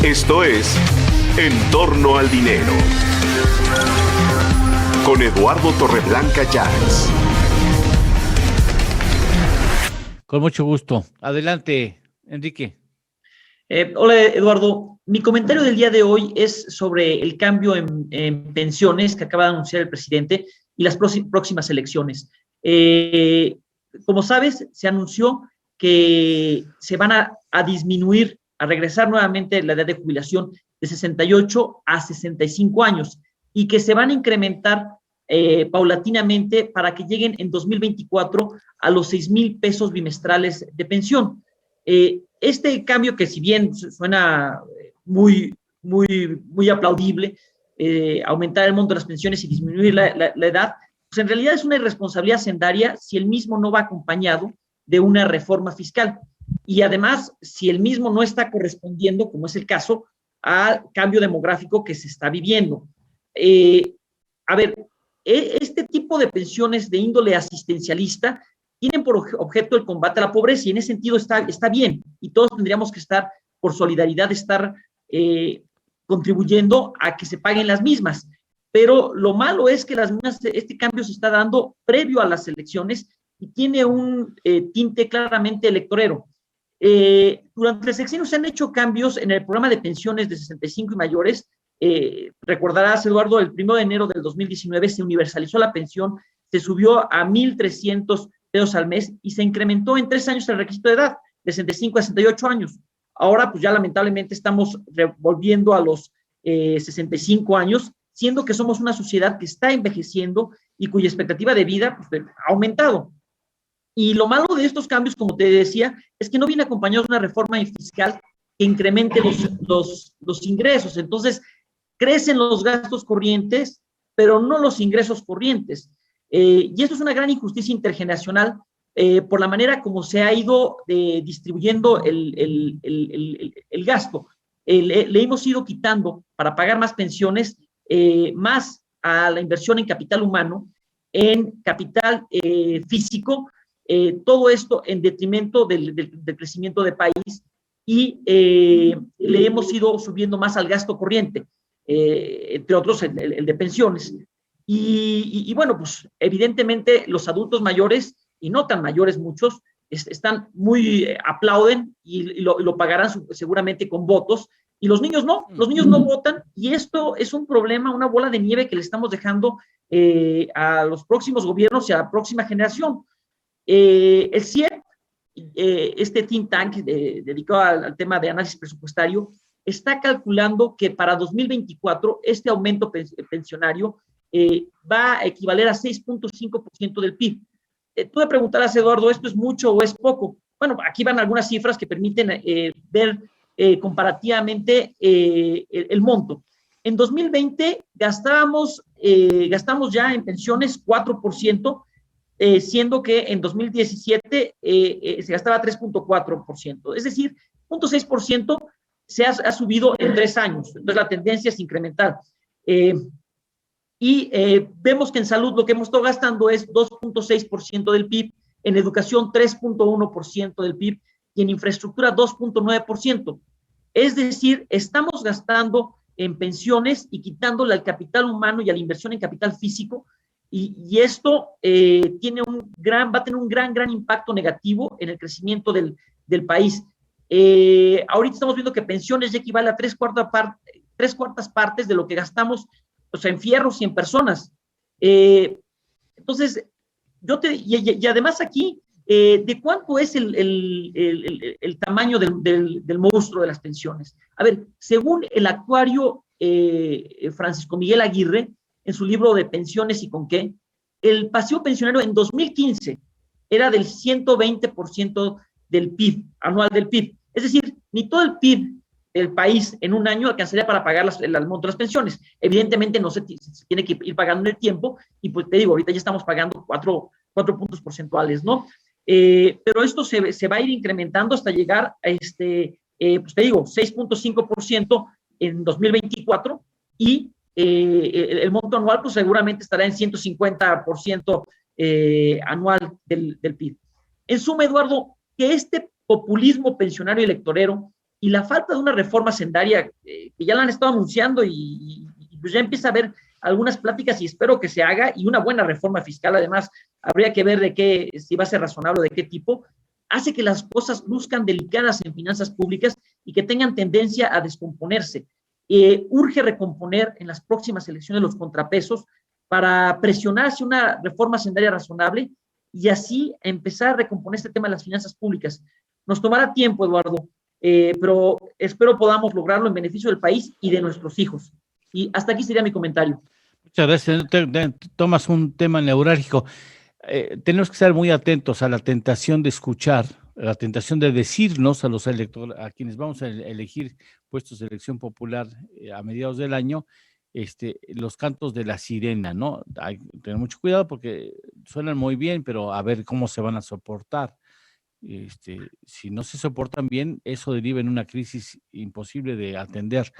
Esto es En torno al dinero. Con Eduardo Torreblanca Llanes. Con mucho gusto. Adelante, Enrique. Hola, Eduardo. Mi comentario del día de hoy es sobre el cambio en pensiones que acaba de anunciar el presidente y las próximas elecciones. Como sabes, se anunció que se van a disminuir, a regresar nuevamente la edad de jubilación de 68 a 65 años y que se van a incrementar paulatinamente para que lleguen en 2024 a los 6,000 pesos bimestrales de pensión. Este cambio, que si bien suena muy aplaudible, aumentar el monto de las pensiones y disminuir la edad, pues en realidad es una irresponsabilidad hacendaria si el mismo no va acompañado de una reforma fiscal. Y además, si el mismo no está correspondiendo, como es el caso, al cambio demográfico que se está viviendo. Este tipo de pensiones de índole asistencialista tienen por objeto el combate a la pobreza y en ese sentido está bien y todos tendríamos que estar, por solidaridad, contribuyendo a que se paguen las mismas. Pero lo malo es que este cambio se está dando previo a las elecciones y tiene un tinte claramente electorero. Durante el sexenio se han hecho cambios en el programa de pensiones de 65 y mayores. Recordarás, Eduardo, el 1 de enero del 2019 se universalizó la pensión, se subió a 1,300 pesos al mes y se incrementó en 3 años el requisito de edad, de 65 a 68 años. Ahora, pues ya lamentablemente estamos volviendo a los 65 años, siendo que somos una sociedad que está envejeciendo y cuya expectativa de vida pues, ha aumentado. Y lo malo de estos cambios, como te decía, es que no viene acompañado de una reforma fiscal que incremente los ingresos. Entonces, crecen los gastos corrientes, pero no los ingresos corrientes. Y esto es una gran injusticia intergeneracional por la manera como se ha ido distribuyendo el gasto. Le hemos ido quitando para pagar más pensiones, más a la inversión en capital humano, en capital físico, todo esto en detrimento del crecimiento del país y le hemos ido subiendo más al gasto corriente, entre otros el de pensiones. Y bueno, pues evidentemente los adultos mayores, y no tan mayores muchos, están aplauden y lo pagarán seguramente con votos, y los niños no votan, y esto es un problema, una bola de nieve que le estamos dejando a los próximos gobiernos y a la próxima generación. El CIE, este think tank dedicado al tema de análisis presupuestario, está calculando que para 2024 este aumento pensionario va a equivaler a 6.5% del PIB. Tú me preguntarás, Eduardo, ¿esto es mucho o es poco? Bueno, aquí van algunas cifras que permiten ver comparativamente el monto. En 2020 gastamos ya en pensiones 4%, siendo que en 2017 se gastaba 3.4%. Es decir, 0.6% se ha subido en 3 años. Entonces, la tendencia es incremental. Vemos que en salud lo que hemos estado gastando es 2.6% del PIB, en educación 3.1% del PIB y en infraestructura 2.9%. Es decir, estamos gastando en pensiones y quitándole al capital humano y a la inversión en capital físico, y esto va a tener un gran impacto negativo en el crecimiento del país. Ahorita estamos viendo que pensiones ya equivale a 3/4 partes de lo que gastamos, o sea, en fierros y en personas. Entonces, y además aquí, ¿de cuánto es el tamaño del monstruo de las pensiones? A ver, según el actuario Francisco Miguel Aguirre, en su libro de Pensiones y con qué, el pasivo pensionario en 2015 era del 120% del PIB, anual del PIB. Es decir, ni todo el PIB del país en un año alcanzaría para pagar el monto de las pensiones. Evidentemente no se tiene que ir pagando en el tiempo, y pues te digo, ahorita ya estamos pagando 4 puntos porcentuales, ¿no? Pero esto se va a ir incrementando hasta llegar a pues te digo, 6.5% en 2024, y el monto anual pues seguramente estará en 150% anual del PIB. En suma, Eduardo, que populismo pensionario y electorero y la falta de una reforma sendaria que ya la han estado anunciando y pues ya empieza a haber algunas pláticas y espero que se haga, y una buena reforma fiscal, además, habría que ver de qué, si va a ser razonable o de qué tipo, hace que las cosas luzcan delicadas en finanzas públicas y que tengan tendencia a descomponerse. Urge recomponer en las próximas elecciones los contrapesos para presionar hacia una reforma sendaria razonable y así empezar a recomponer este tema de las finanzas públicas. Nos tomará tiempo, Eduardo, pero espero podamos lograrlo en beneficio del país y de nuestros hijos. Y hasta aquí sería mi comentario. Muchas gracias. Tomas un tema neurálgico. Tenemos que estar muy atentos a la tentación de escuchar, a la tentación de decirnos a los electores, a quienes vamos a elegir puestos de elección popular a mediados del año, los cantos de la sirena, ¿no? Hay que tener mucho cuidado porque suenan muy bien, pero a ver cómo se van a soportar. Si no se soportan bien, eso deriva en una crisis imposible de atender.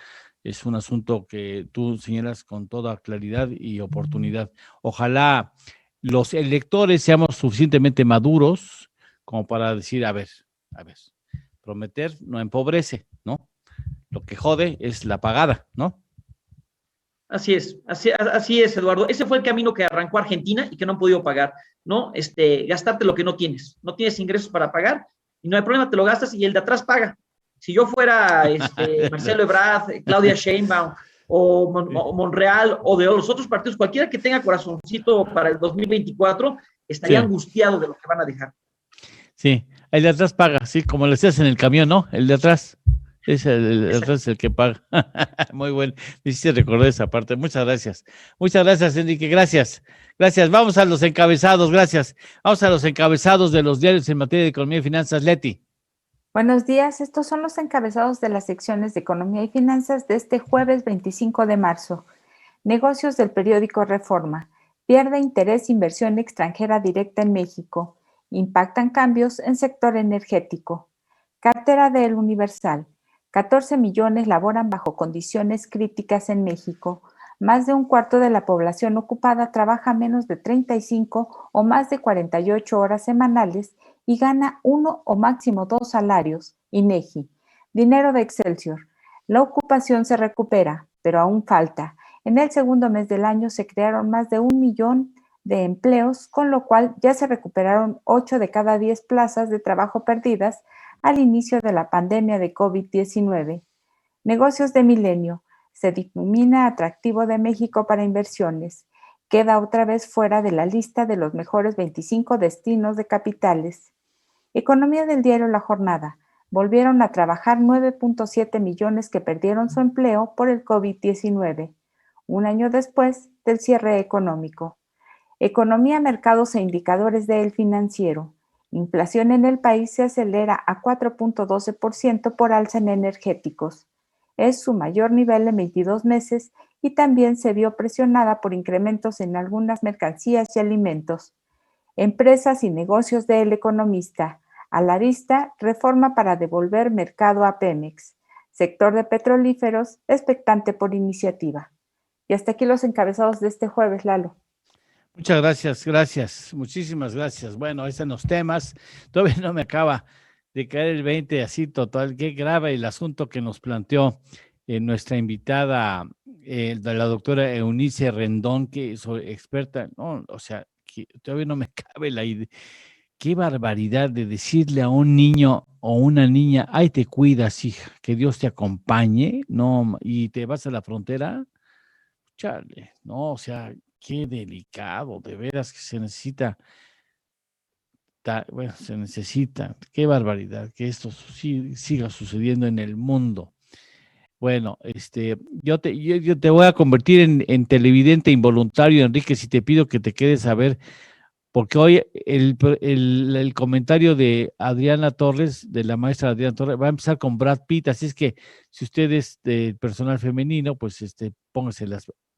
Es un asunto que tú señalas con toda claridad y oportunidad. Ojalá los electores seamos suficientemente maduros como para decir, a ver, prometer no empobrece, ¿no? Lo que jode es la pagada, ¿no? Así es, Eduardo. Ese fue el camino que arrancó Argentina y que no han podido pagar, ¿no? Gastarte lo que no tienes. No tienes ingresos para pagar y no hay problema, te lo gastas y el de atrás paga. Si yo fuera Marcelo Ebrard, Claudia Sheinbaum o Monreal o de los otros partidos, cualquiera que tenga corazoncito para el 2024, estaría angustiado de lo que van a dejar. Sí, el de atrás paga, sí, como le decías en el camión, ¿no? El de atrás. Es el resto es el que paga. Muy bueno. Me hiciste recordar esa parte. Muchas gracias. Muchas gracias, Enrique. Gracias. Gracias. Vamos a los encabezados. Gracias. Vamos a los encabezados de los diarios en materia de economía y finanzas. Leti. Buenos días. Estos son los encabezados de las secciones de economía y finanzas de este jueves 25 de marzo. Negocios del periódico Reforma. Pierde interés inversión extranjera directa en México. Impactan cambios en sector energético. Cartera del Universal. 14 millones laboran bajo condiciones críticas en México. Más de un cuarto de la población ocupada trabaja menos de 35 o más de 48 horas semanales y gana 1 o máximo 2 salarios. INEGI. Dinero de Excelsior. La ocupación se recupera, pero aún falta. En el segundo mes del año se crearon más de 1 millón de empleos, con lo cual ya se recuperaron 8 de cada 10 plazas de trabajo perdidas al inicio de la pandemia de COVID-19. Negocios de Milenio. Se denomina atractivo de México para inversiones. Queda otra vez fuera de la lista de los mejores 25 destinos de capitales. Economía del diario La Jornada. Volvieron a trabajar 9.7 millones que perdieron su empleo por el COVID-19, un año después del cierre económico. Economía, mercados e indicadores del Financiero. Inflación en el país se acelera a 4.12% por alza en energéticos. Es su mayor nivel en 22 meses y también se vio presionada por incrementos en algunas mercancías y alimentos. Empresas y negocios del Economista. A la vista, reforma para devolver mercado a Pemex. Sector de petrolíferos, expectante por iniciativa. Y hasta aquí los encabezados de este jueves, Lalo. Muchas gracias, muchísimas gracias. Bueno, ahí están los temas. Todavía no me acaba de caer el 20 así total. Qué grave el asunto que nos planteó nuestra invitada, la doctora Eunice Rendón, que es experta, no, o sea, que todavía no me cabe la idea. Qué barbaridad de decirle a un niño o una niña, ay, te cuidas, hija, que Dios te acompañe, no, y te vas a la frontera, chale, no, o sea, qué delicado, de veras que se necesita, qué barbaridad que esto siga sucediendo en el mundo. Bueno, yo te voy a convertir en televidente involuntario, Enrique, si te pido que te quedes a ver, porque hoy el comentario de Adriana Torres, de la maestra Adriana Torres, va a empezar con Brad Pitt, así es que si usted es del personal femenino, pues póngase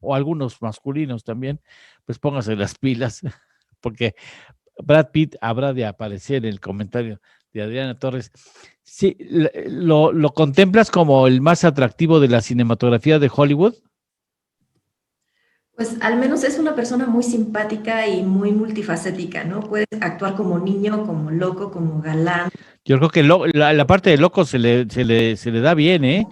o algunos masculinos también, pues póngase las pilas, porque Brad Pitt habrá de aparecer en el comentario de Adriana Torres. Sí, ¿lo contemplas como el más atractivo de la cinematografía de Hollywood? Pues al menos es una persona muy simpática y muy multifacética, ¿no? Puede actuar como niño, como loco, como galán. Yo creo que la parte de loco se le da bien, ¿eh?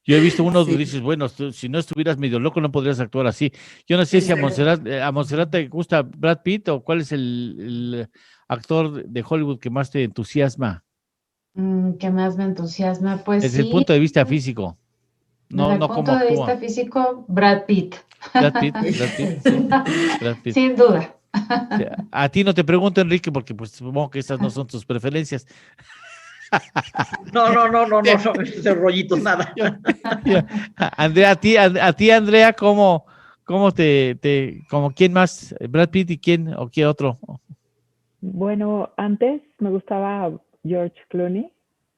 Yo he visto uno que dices, bueno, si no estuvieras medio loco no podrías actuar así. Yo no sé si a Montserrat te gusta Brad Pitt o cuál es el actor de Hollywood que más te entusiasma. ¿Qué más me entusiasma? Pues Desde el sí, punto de vista físico, desde el no cómo punto de vista actúa. físico, Brad Pitt. Brad Pitt, sí, Brad Pitt. Sin duda. Sí, a ti no te pregunto, Enrique, porque pues supongo que esas no son tus preferencias. No, estos rollitos, nada. Andrea, a ti, Andrea, ¿cómo como quién más? ¿Brad Pitt y quién o qué otro? Bueno, antes me gustaba George Clooney,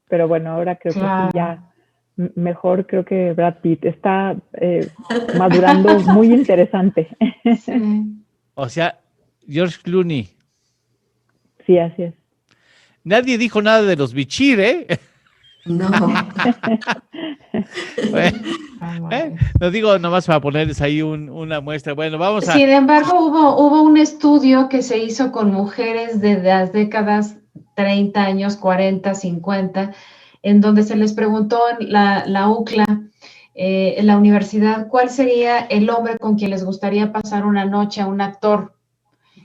pero bueno, ahora creo que sí, ya mejor creo que Brad Pitt está madurando muy interesante. Sí. O sea, George Clooney. Sí, así es. Nadie dijo nada de los Bichir, ¿eh? No. No digo nomás para ponerles ahí una muestra. Bueno, vamos a... Sin embargo, hubo un estudio que se hizo con mujeres de las décadas 30 años, 40, 50, en donde se les preguntó en la UCLA, en la universidad, cuál sería el hombre con quien les gustaría pasar una noche a un actor.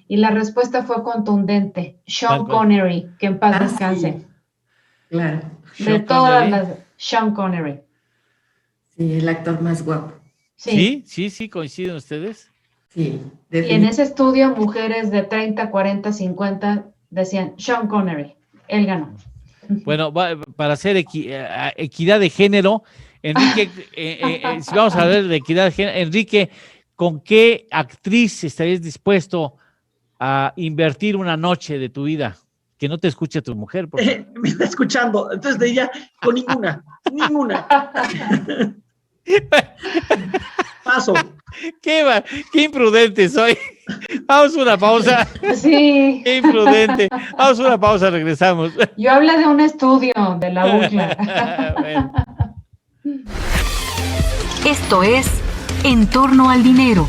Y la respuesta fue contundente, Sean Connery, que en paz descanse. Sí. Claro. De todas las... Sean Connery. Sí, el actor más guapo. Sí, coinciden ustedes. Sí. Y en ese estudio, mujeres de 30, 40, 50 decían, Sean Connery, él ganó. Bueno, para hacer equidad de género, Enrique, si vamos a hablar de equidad de género, Enrique, ¿con qué actriz estarías dispuesto a invertir una noche de tu vida? Que no te escuche tu mujer. Me está escuchando, entonces diría, con ninguna. Paso. Qué imprudente soy. Vamos a una pausa. Sí. Qué imprudente. Vamos a una pausa, regresamos. Yo hablé de un estudio de la UCLA. Bueno. Esto es En torno al dinero.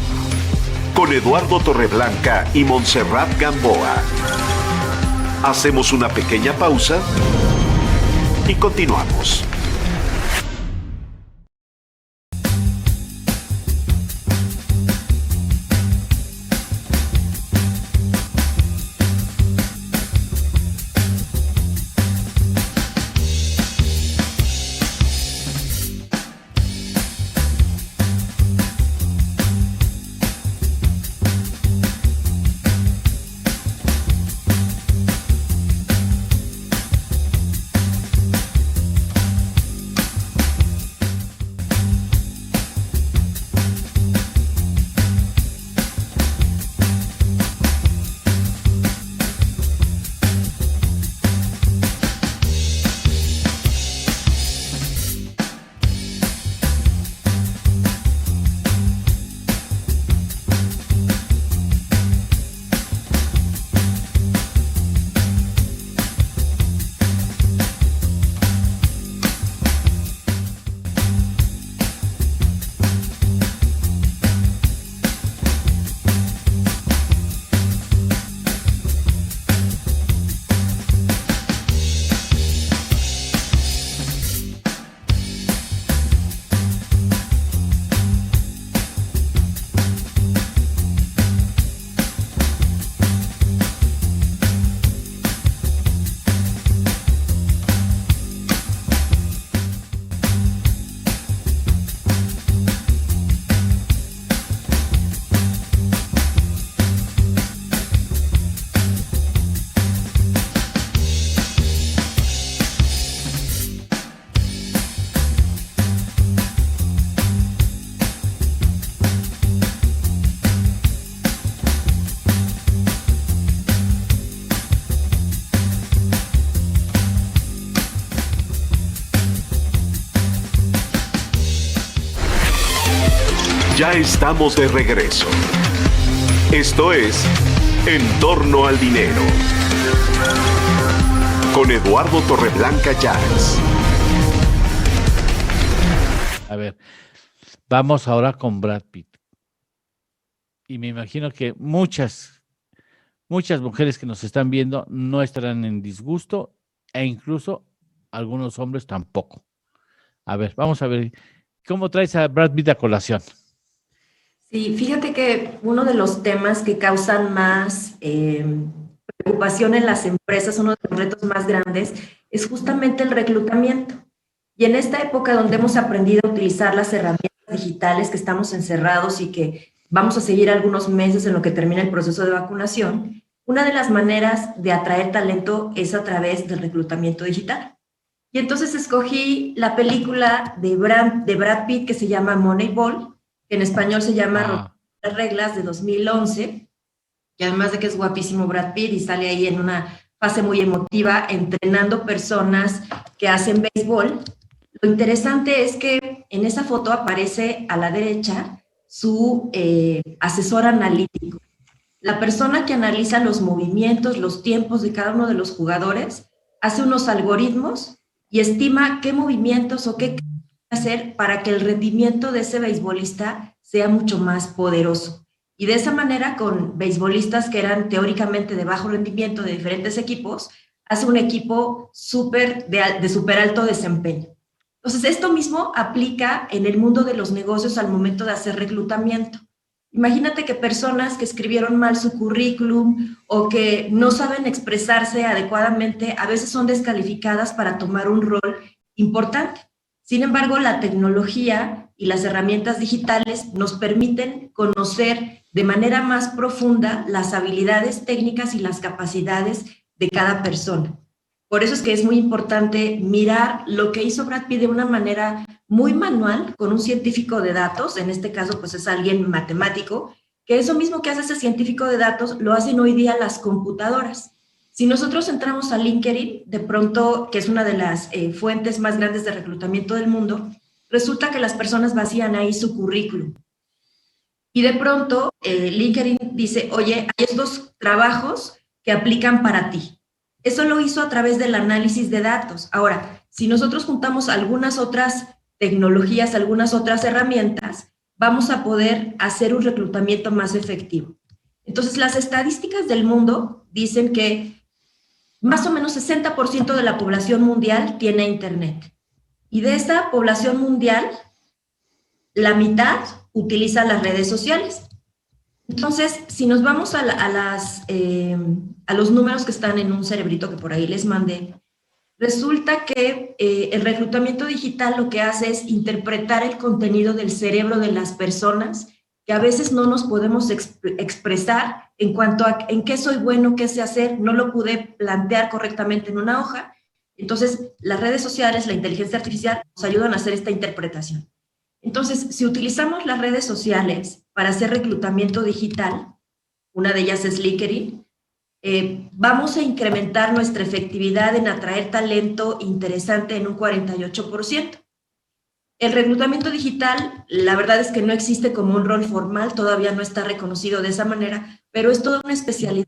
Con Eduardo Torreblanca y Montserrat Gamboa. Hacemos una pequeña pausa y continuamos. Ya estamos de regreso. Esto es En torno al dinero. Con Eduardo Torreblanca Llanes. A ver, vamos ahora con Brad Pitt. Y me imagino que muchas mujeres que nos están viendo no estarán en disgusto e incluso algunos hombres tampoco. A ver, vamos a ver, ¿cómo traes a Brad Pitt a colación? Sí, fíjate que uno de los temas que causan más preocupación en las empresas, uno de los retos más grandes, es justamente el reclutamiento. Y en esta época donde hemos aprendido a utilizar las herramientas digitales, que estamos encerrados y que vamos a seguir algunos meses en lo que termina el proceso de vacunación, una de las maneras de atraer talento es a través del reclutamiento digital. Y entonces escogí la película de Brad Pitt que se llama Moneyball, que en español se llama Romper las Reglas, de 2011, y además de que es guapísimo Brad Pitt y sale ahí en una fase muy emotiva entrenando personas que hacen béisbol. Lo interesante es que en esa foto aparece a la derecha su asesor analítico. La persona que analiza los movimientos, los tiempos de cada uno de los jugadores, hace unos algoritmos y estima qué movimientos o qué hacer para que el rendimiento de ese beisbolista sea mucho más poderoso. Y de esa manera, con beisbolistas que eran teóricamente de bajo rendimiento de diferentes equipos, hace un equipo de súper alto desempeño. Entonces, esto mismo aplica en el mundo de los negocios al momento de hacer reclutamiento. Imagínate que personas que escribieron mal su currículum o que no saben expresarse adecuadamente, a veces son descalificadas para tomar un rol importante. Sin embargo, la tecnología y las herramientas digitales nos permiten conocer de manera más profunda las habilidades técnicas y las capacidades de cada persona. Por eso es que es muy importante mirar lo que hizo Brad Pitt de una manera muy manual, con un científico de datos, en este caso pues es alguien matemático, que eso mismo que hace ese científico de datos lo hacen hoy día las computadoras. Si nosotros entramos a LinkedIn, de pronto, que es una de las fuentes más grandes de reclutamiento del mundo, resulta que las personas vacían ahí su currículum. Y de pronto LinkedIn dice, oye, hay estos trabajos que aplican para ti. Eso lo hizo a través del análisis de datos. Ahora, si nosotros juntamos algunas otras tecnologías, algunas otras herramientas, vamos a poder hacer un reclutamiento más efectivo. Entonces, las estadísticas del mundo dicen que más o menos 60% de la población mundial tiene internet. Y de esa población mundial, la mitad utiliza las redes sociales. Entonces, si nos vamos a los números que están en un cerebrito que por ahí les mandé, resulta que el reclutamiento digital lo que hace es interpretar el contenido del cerebro de las personas que a veces no nos podemos expresar en cuanto a en qué soy bueno, qué sé hacer, no lo pude plantear correctamente en una hoja. Entonces, las redes sociales, la inteligencia artificial nos ayudan a hacer esta interpretación. Entonces, si utilizamos las redes sociales para hacer reclutamiento digital, una de ellas es LinkedIn, vamos a incrementar nuestra efectividad en atraer talento interesante en un 48%. El reclutamiento digital, la verdad es que no existe como un rol formal, todavía no está reconocido de esa manera, pero es toda una especialidad.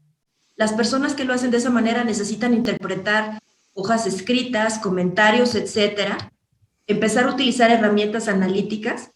Las personas que lo hacen de esa manera necesitan interpretar hojas escritas, comentarios, etcétera, empezar a utilizar herramientas analíticas,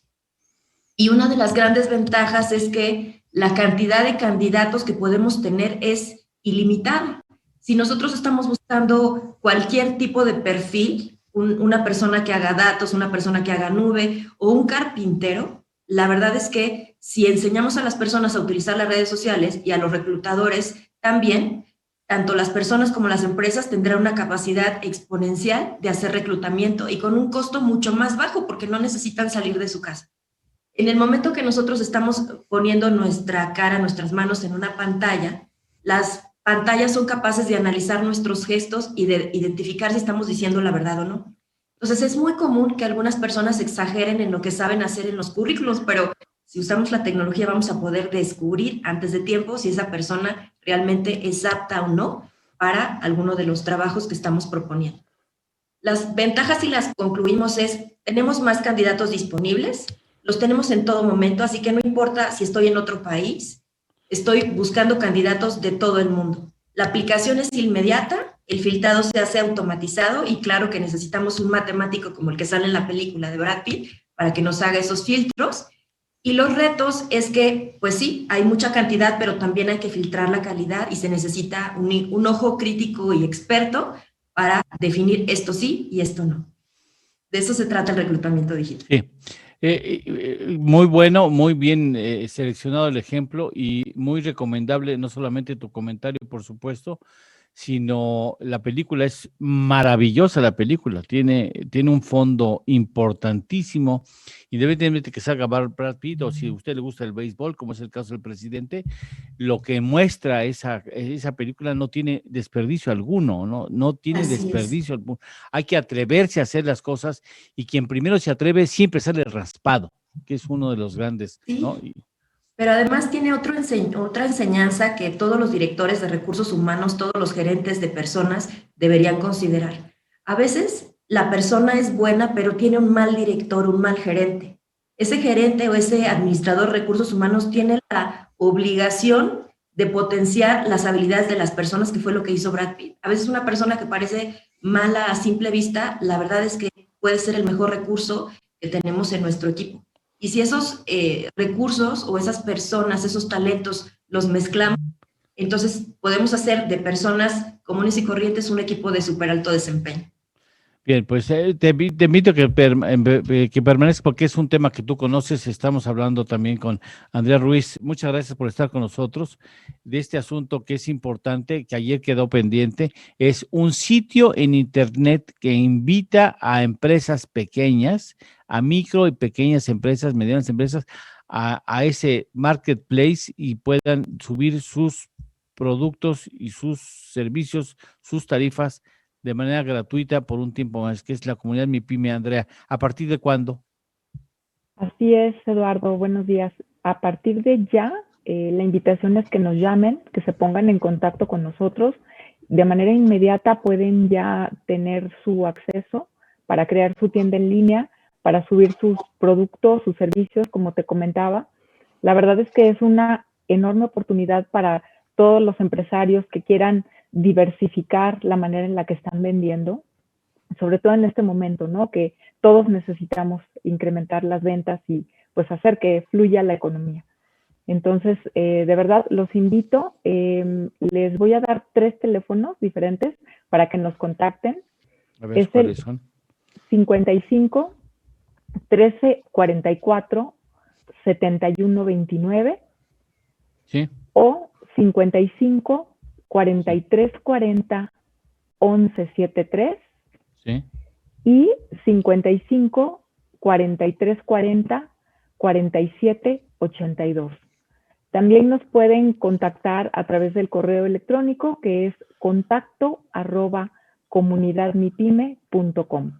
y una de las grandes ventajas es que la cantidad de candidatos que podemos tener es ilimitada. Si nosotros estamos buscando cualquier tipo de perfil, una persona que haga datos, una persona que haga nube o un carpintero, la verdad es que si enseñamos a las personas a utilizar las redes sociales y a los reclutadores también, tanto las personas como las empresas tendrán una capacidad exponencial de hacer reclutamiento y con un costo mucho más bajo porque no necesitan salir de su casa. En el momento que nosotros estamos poniendo nuestra cara, nuestras manos en una pantalla, las pantallas son capaces de analizar nuestros gestos y de identificar si estamos diciendo la verdad o no. Entonces es muy común que algunas personas exageren en lo que saben hacer en los currículos, pero si usamos la tecnología vamos a poder descubrir antes de tiempo si esa persona realmente es apta o no para alguno de los trabajos que estamos proponiendo. Las ventajas, si las concluimos, es tenemos más candidatos disponibles, los tenemos en todo momento, así que no importa si estoy en otro país, estoy buscando candidatos de todo el mundo. La aplicación es inmediata, el filtrado se hace automatizado y claro que necesitamos un matemático como el que sale en la película de Brad Pitt para que nos haga esos filtros. Y los retos es que, pues sí, hay mucha cantidad, pero también hay que filtrar la calidad y se necesita un ojo crítico y experto para definir esto sí y esto no. De eso se trata el reclutamiento digital. Sí. Muy bueno, muy bien seleccionado el ejemplo y muy recomendable, no solamente tu comentario, por supuesto, sino la película es maravillosa, la película, tiene un fondo importantísimo, independientemente que salga Brad Pitt o si a usted le gusta el béisbol, como es el caso del presidente, lo que muestra esa película no tiene desperdicio alguno, no tiene Así desperdicio alguno. Hay que atreverse a hacer las cosas y quien primero se atreve siempre sale raspado, que es uno de los grandes, Sí. ¿no? Pero además tiene otra enseñanza que todos los directores de recursos humanos, todos los gerentes de personas deberían considerar. A veces la persona es buena, pero tiene un mal director, un mal gerente. Ese gerente o ese administrador de recursos humanos tiene la obligación de potenciar las habilidades de las personas, que fue lo que hizo Brad Pitt. A veces una persona que parece mala a simple vista, la verdad es que puede ser el mejor recurso que tenemos en nuestro equipo. Y si esos recursos o esas personas, esos talentos, los mezclamos, entonces podemos hacer de personas comunes y corrientes un equipo de súper alto desempeño. Bien, pues te invito a que permanezcas porque es un tema que tú conoces. Estamos hablando también con Andrea Ruiz. Muchas gracias por estar con nosotros de este asunto que es importante, que ayer quedó pendiente. Es un sitio en Internet que invita a empresas pequeñas, a micro y pequeñas empresas, medianas empresas, a ese marketplace y puedan subir sus productos y sus servicios, sus tarifas de manera gratuita por un tiempo más, que es la comunidad Mi Pyme. Andrea, ¿a partir de cuándo? Así es, Eduardo, buenos días. A partir de ya, la invitación es que nos llamen, que se pongan en contacto con nosotros. De manera inmediata pueden ya tener su acceso para crear su tienda en línea, para subir sus productos, sus servicios, como te comentaba. La verdad es que es una enorme oportunidad para todos los empresarios que quieran diversificar la manera en la que están vendiendo, sobre todo en este momento, ¿no? Que todos necesitamos incrementar las ventas y pues hacer que fluya la economía. Entonces, de verdad, los invito. Les voy a dar 3 teléfonos diferentes para que nos contacten. A ver, ¿cuáles son? 55 13 44 71 29. Sí. O 55 43 40 11 73. Sí. Y 55 43 40 47 82. También nos pueden contactar a través del correo electrónico que es contacto@comunidadmipyme.com.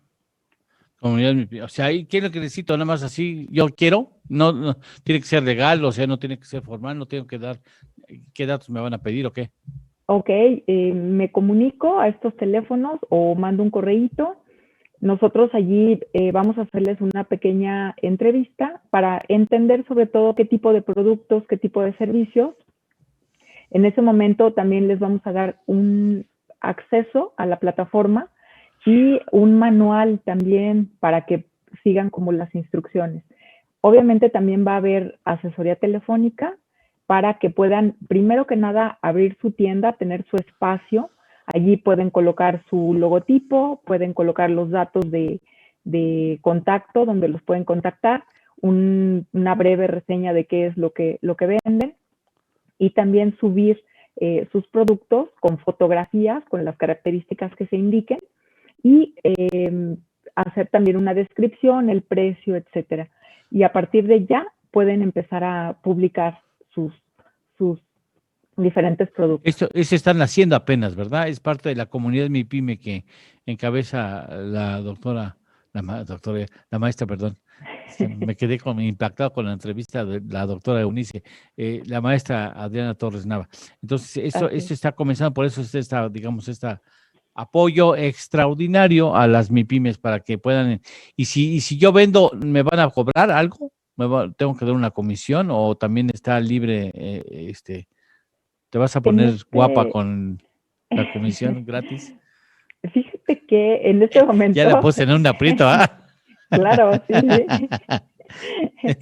Comunidad Mi Pyme. O sea, ¿qué es lo que necesito? Nada más así, yo quiero, no tiene que ser legal, o sea, no tiene que ser formal, no tengo que dar, ¿qué datos me van a pedir o qué? Ok, me comunico a estos teléfonos o mando un correíto. Nosotros allí vamos a hacerles una pequeña entrevista para entender sobre todo qué tipo de productos, qué tipo de servicios. En ese momento también les vamos a dar un acceso a la plataforma y un manual también para que sigan como las instrucciones. Obviamente también va a haber asesoría telefónica para que puedan, primero que nada, abrir su tienda, tener su espacio. Allí pueden colocar su logotipo, pueden colocar los datos de contacto, donde los pueden contactar, una breve reseña de qué es lo que venden y también subir sus productos con fotografías, con las características que se indiquen y hacer también una descripción, el precio, etcétera. Y a partir de ya pueden empezar a publicar sus diferentes productos. Eso están haciendo apenas, ¿verdad? Es parte de la comunidad Mi Pyme que encabeza la maestra, perdón. Me quedé impactado con la entrevista de la doctora Eunice, la maestra Adriana Torres Nava. Entonces, esto está comenzando, por eso está, digamos, apoyo extraordinario a las MIPYMES para que puedan, y si yo vendo, ¿me van a cobrar algo? ¿Tengo que dar una comisión o también está libre, te vas a poner guapa con la comisión gratis? Fíjate que en este momento... Ya la puse en un aprieto, ¿ah? Claro, sí.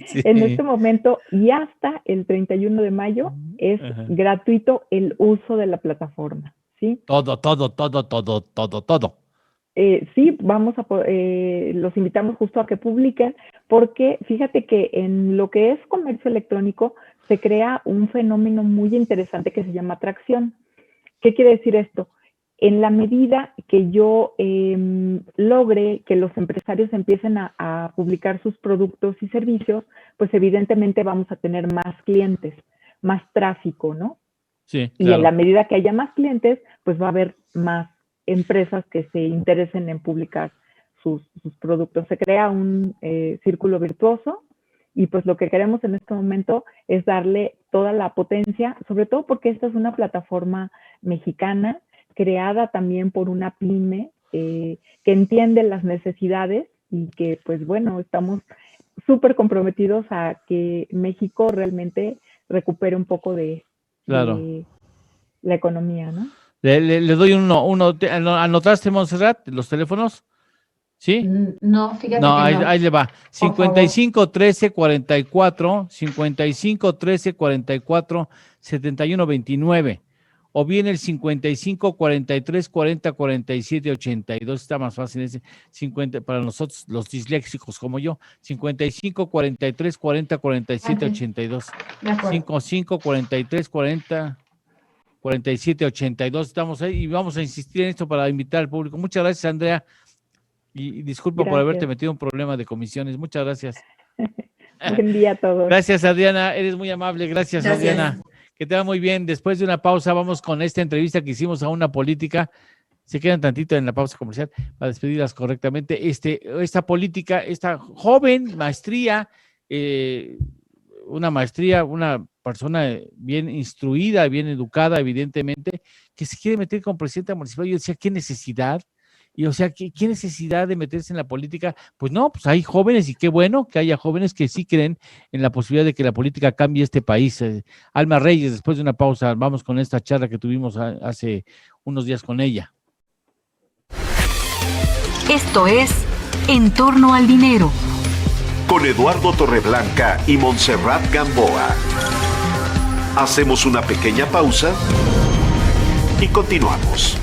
Sí. En este momento y hasta el 31 de mayo es gratuito el uso de la plataforma. ¿sí? Todo. Sí, los invitamos justo a que publiquen, porque fíjate que en lo que es comercio electrónico se crea un fenómeno muy interesante que se llama atracción. ¿Qué quiere decir esto? En la medida que yo logre que los empresarios empiecen a publicar sus productos y servicios, pues evidentemente vamos a tener más clientes, más tráfico, ¿no? Sí, Y claro. en la medida que haya más clientes, pues va a haber más empresas que se interesen en publicar sus productos. Se crea un círculo virtuoso y pues lo que queremos en este momento es darle toda la potencia, sobre todo porque esta es una plataforma mexicana creada también por una pyme que entiende las necesidades y que pues bueno, estamos súper comprometidos a que México realmente recupere un poco de la economía, ¿no? Le doy uno. ¿Anotaste, Montserrat, los teléfonos? ¿Sí? No, fíjate No, que no. ahí le va. 55 13 44, 55 13 44, 71 29. O bien el 55 43 40 47 82, está más fácil ese, 50 para nosotros los disléxicos como yo, 55 43 40 47 82. 55 43 40 47 82, estamos ahí y vamos a insistir en esto para invitar al público. Muchas gracias, Andrea, y disculpa por haberte metido un problema de comisiones. Muchas gracias. Buen día a todos. Gracias, Adriana, eres muy amable. Gracias. Adriana. Que te va muy bien. Después de una pausa vamos con esta entrevista que hicimos a una política. Se quedan tantito en la pausa comercial para despedirlas correctamente. Esta política, esta joven maestría, una persona bien instruida, bien educada, evidentemente, que se quiere meter como presidenta municipal. Yo decía, ¿qué necesidad? Y o sea, ¿qué necesidad de meterse en la política? Pues no, pues hay jóvenes y qué bueno que haya jóvenes que sí creen en la posibilidad de que la política cambie este país. Alma Reyes, después de una pausa, vamos con esta charla que tuvimos hace unos días con ella. Esto es En torno al dinero. Con Eduardo Torreblanca y Montserrat Gamboa. Hacemos una pequeña pausa y continuamos.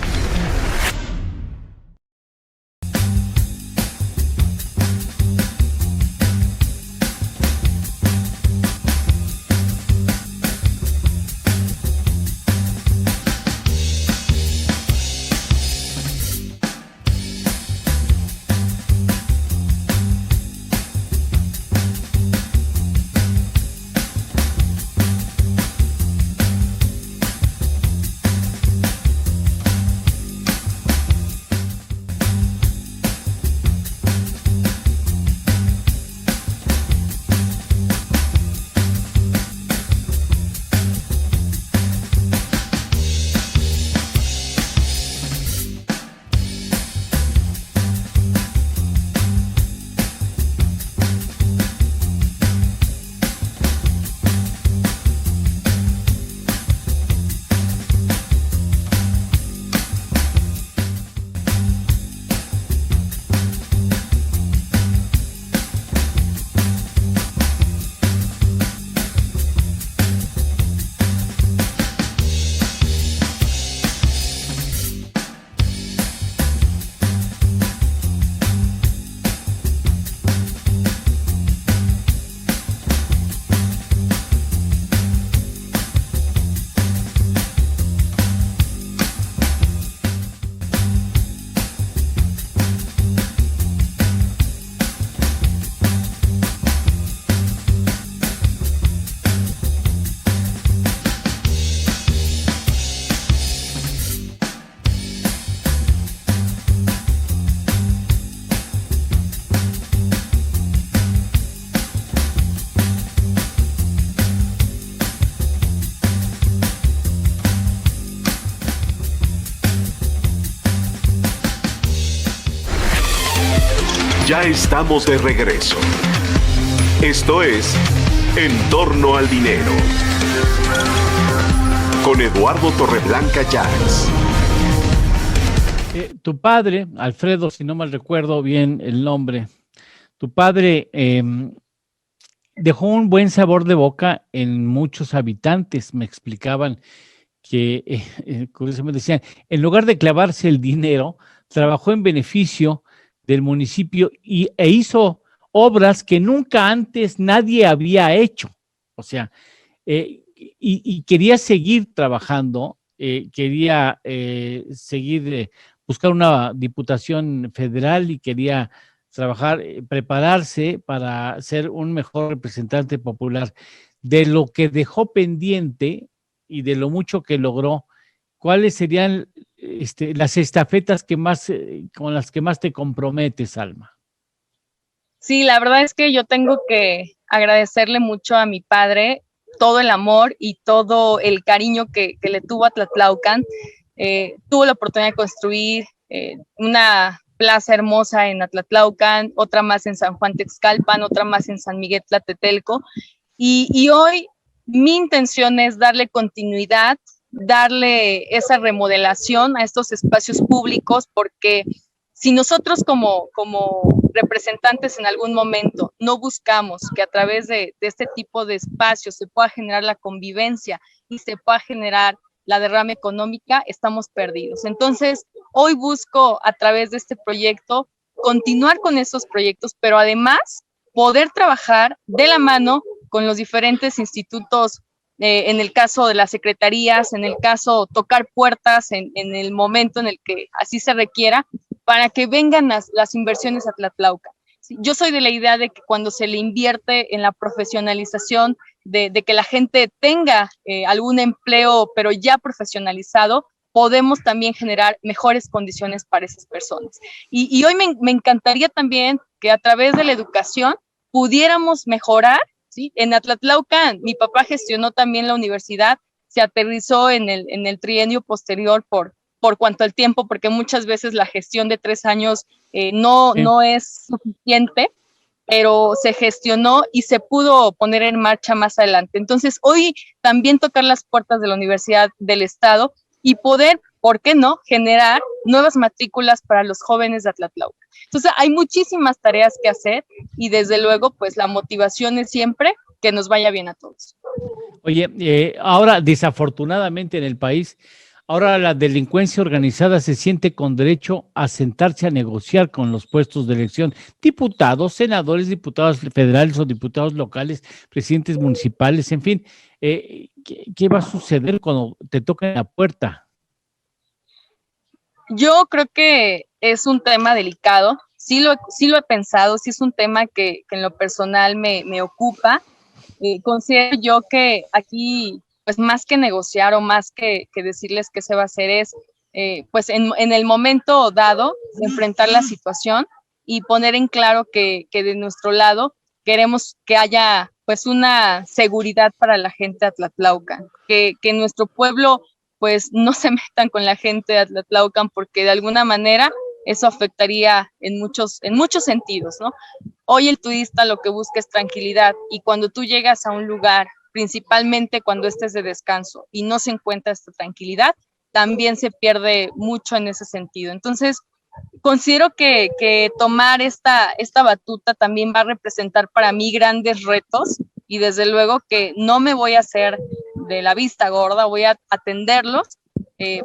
Ya estamos de regreso. Esto es En torno al dinero. Con Eduardo Torreblanca Llanes. Tu padre, Alfredo, si no mal recuerdo bien el nombre, tu padre dejó un buen sabor de boca en muchos habitantes. Me explicaban que curiosamente decían, en lugar de clavarse el dinero, trabajó en beneficio del municipio e hizo obras que nunca antes nadie había hecho. O sea, y quería seguir trabajando, quería seguir, buscar una diputación federal y quería trabajar, prepararse para ser un mejor representante popular. De lo que dejó pendiente y de lo mucho que logró, ¿cuáles serían las estafetas que más, con las que más te comprometes, Alma? Sí, la verdad es que yo tengo que agradecerle mucho a mi padre todo el amor y todo el cariño que le tuvo a Tlatlaucan. Tuvo la oportunidad de construir una plaza hermosa en Atlatlaucan, otra más en San Juan Texcalpan, otra más en San Miguel Tlatetelco. Y hoy mi intención es darle continuidad, darle esa remodelación a estos espacios públicos, porque si nosotros como representantes en algún momento no buscamos que a través de este tipo de espacios se pueda generar la convivencia y se pueda generar la derrama económica, estamos perdidos. Entonces, hoy busco a través de este proyecto continuar con esos proyectos, pero además poder trabajar de la mano con los diferentes institutos, en el caso de las secretarías, en el caso tocar puertas en el momento en el que así se requiera, para que vengan las inversiones a Tlatlaucan. Yo soy de la idea de que cuando se le invierte en la profesionalización, de que la gente tenga algún empleo, pero ya profesionalizado, podemos también generar mejores condiciones para esas personas. Y hoy me encantaría también que a través de la educación pudiéramos mejorar, ¿sí? En Atlatlaucan, mi papá gestionó también la universidad, se aterrizó en el trienio posterior por cuanto al tiempo, porque muchas veces la gestión de 3 años no es suficiente, pero se gestionó y se pudo poner en marcha más adelante. Entonces, hoy también tocar las puertas de la Universidad del Estado y poder, ¿por qué no?, generar nuevas matrículas para los jóvenes de Atlatlaucan. Entonces, hay muchísimas tareas que hacer y desde luego, pues la motivación es siempre que nos vaya bien a todos. Oye, ahora desafortunadamente en el país, ahora la delincuencia organizada se siente con derecho a sentarse a negociar con los puestos de elección. Diputados, senadores, diputados federales o diputados locales, presidentes municipales, en fin. ¿Qué va a suceder cuando te toquen la puerta? Yo creo que es un tema delicado. Sí lo he pensado, sí es un tema que en lo personal me ocupa. Considero yo que aquí, pues más que negociar o más que decirles qué se va a hacer es, pues en el momento dado, enfrentar la situación y poner en claro que de nuestro lado queremos que haya pues una seguridad para la gente de Atlatlaucan, que nuestro pueblo pues no se metan con la gente de Atlatlaucan, porque de alguna manera eso afectaría en muchos sentidos, ¿no? Hoy el turista lo que busca es tranquilidad, y cuando tú llegas a un lugar, principalmente cuando estés de descanso y no se encuentra esta tranquilidad, también se pierde mucho en ese sentido. Entonces, considero que tomar esta batuta también va a representar para mí grandes retos, y desde luego que no me voy a hacer de la vista gorda, voy a atenderlos,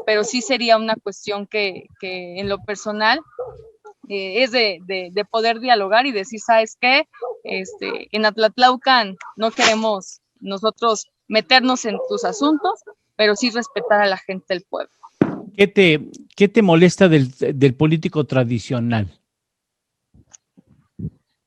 pero sí sería una cuestión que en lo personal es de poder dialogar y decir, ¿sabes qué? En Atlatlaucan no queremos nosotros meternos en tus asuntos, pero sí respetar a la gente del pueblo. ¿Qué te molesta del político tradicional?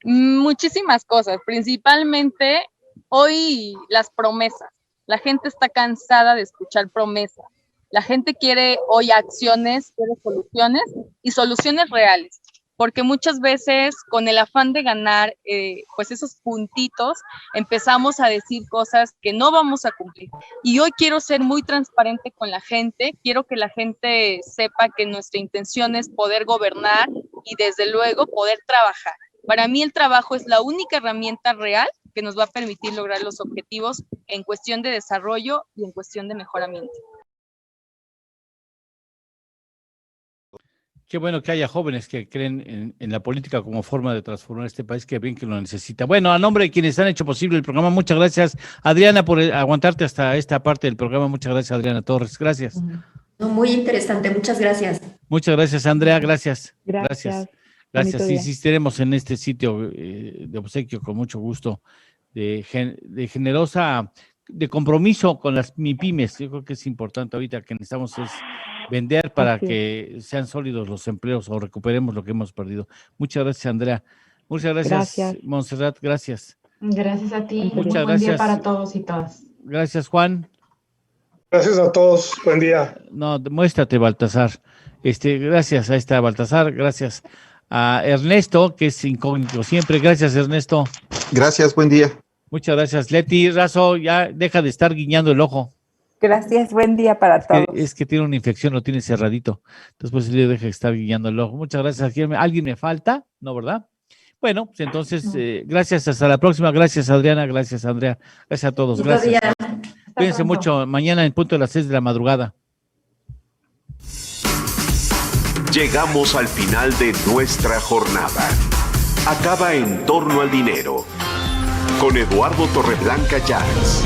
Muchísimas cosas, principalmente hoy las promesas. La gente está cansada de escuchar promesas. La gente quiere hoy acciones, quiere soluciones y soluciones reales, porque muchas veces con el afán de ganar pues esos puntitos empezamos a decir cosas que no vamos a cumplir. Y hoy quiero ser muy transparente con la gente, quiero que la gente sepa que nuestra intención es poder gobernar y desde luego poder trabajar. Para mí el trabajo es la única herramienta real que nos va a permitir lograr los objetivos en cuestión de desarrollo y en cuestión de mejoramiento. Qué bueno que haya jóvenes que creen en la política como forma de transformar este país, que bien que lo necesita. Bueno, a nombre de quienes han hecho posible el programa, muchas gracias, Adriana, por aguantarte hasta esta parte del programa. Muchas gracias, Adriana Torres. Gracias. Muy interesante, muchas gracias. Muchas gracias, Andrea. Gracias. Gracias. Gracias. Sí, estaremos en este sitio de obsequio con mucho gusto, de generosa, de compromiso con las MIPYMES. Yo creo que es importante ahorita que necesitamos es vender para que sean sólidos los empleos o recuperemos lo que hemos perdido. Muchas gracias, Andrea. Muchas gracias. Montserrat. Gracias. Gracias a ti. Muchas gracias. Buen día para todos y todas. Gracias, Juan. Gracias a todos. Buen día. No, muéstrate, Baltasar. Gracias, ahí está Baltasar. Gracias a Ernesto, que es incógnito siempre. Gracias, Ernesto. Gracias, buen día. Muchas gracias. Leti Razo, ya deja de estar guiñando el ojo. Gracias, buen día para todos. Es que tiene una infección, lo tiene cerradito. Entonces, pues le deja de estar guiñando el ojo. Muchas gracias. ¿Alguien me falta? ¿No, verdad? Bueno, pues entonces, gracias. Hasta la próxima. Gracias, Adriana. Gracias, Andrea. Gracias a todos. Gracias. Cuídense mucho. Mañana en punto de las 6 de la madrugada. Llegamos al final de nuestra jornada. Acaba En Torno al Dinero con Eduardo Torreblanca Llanes.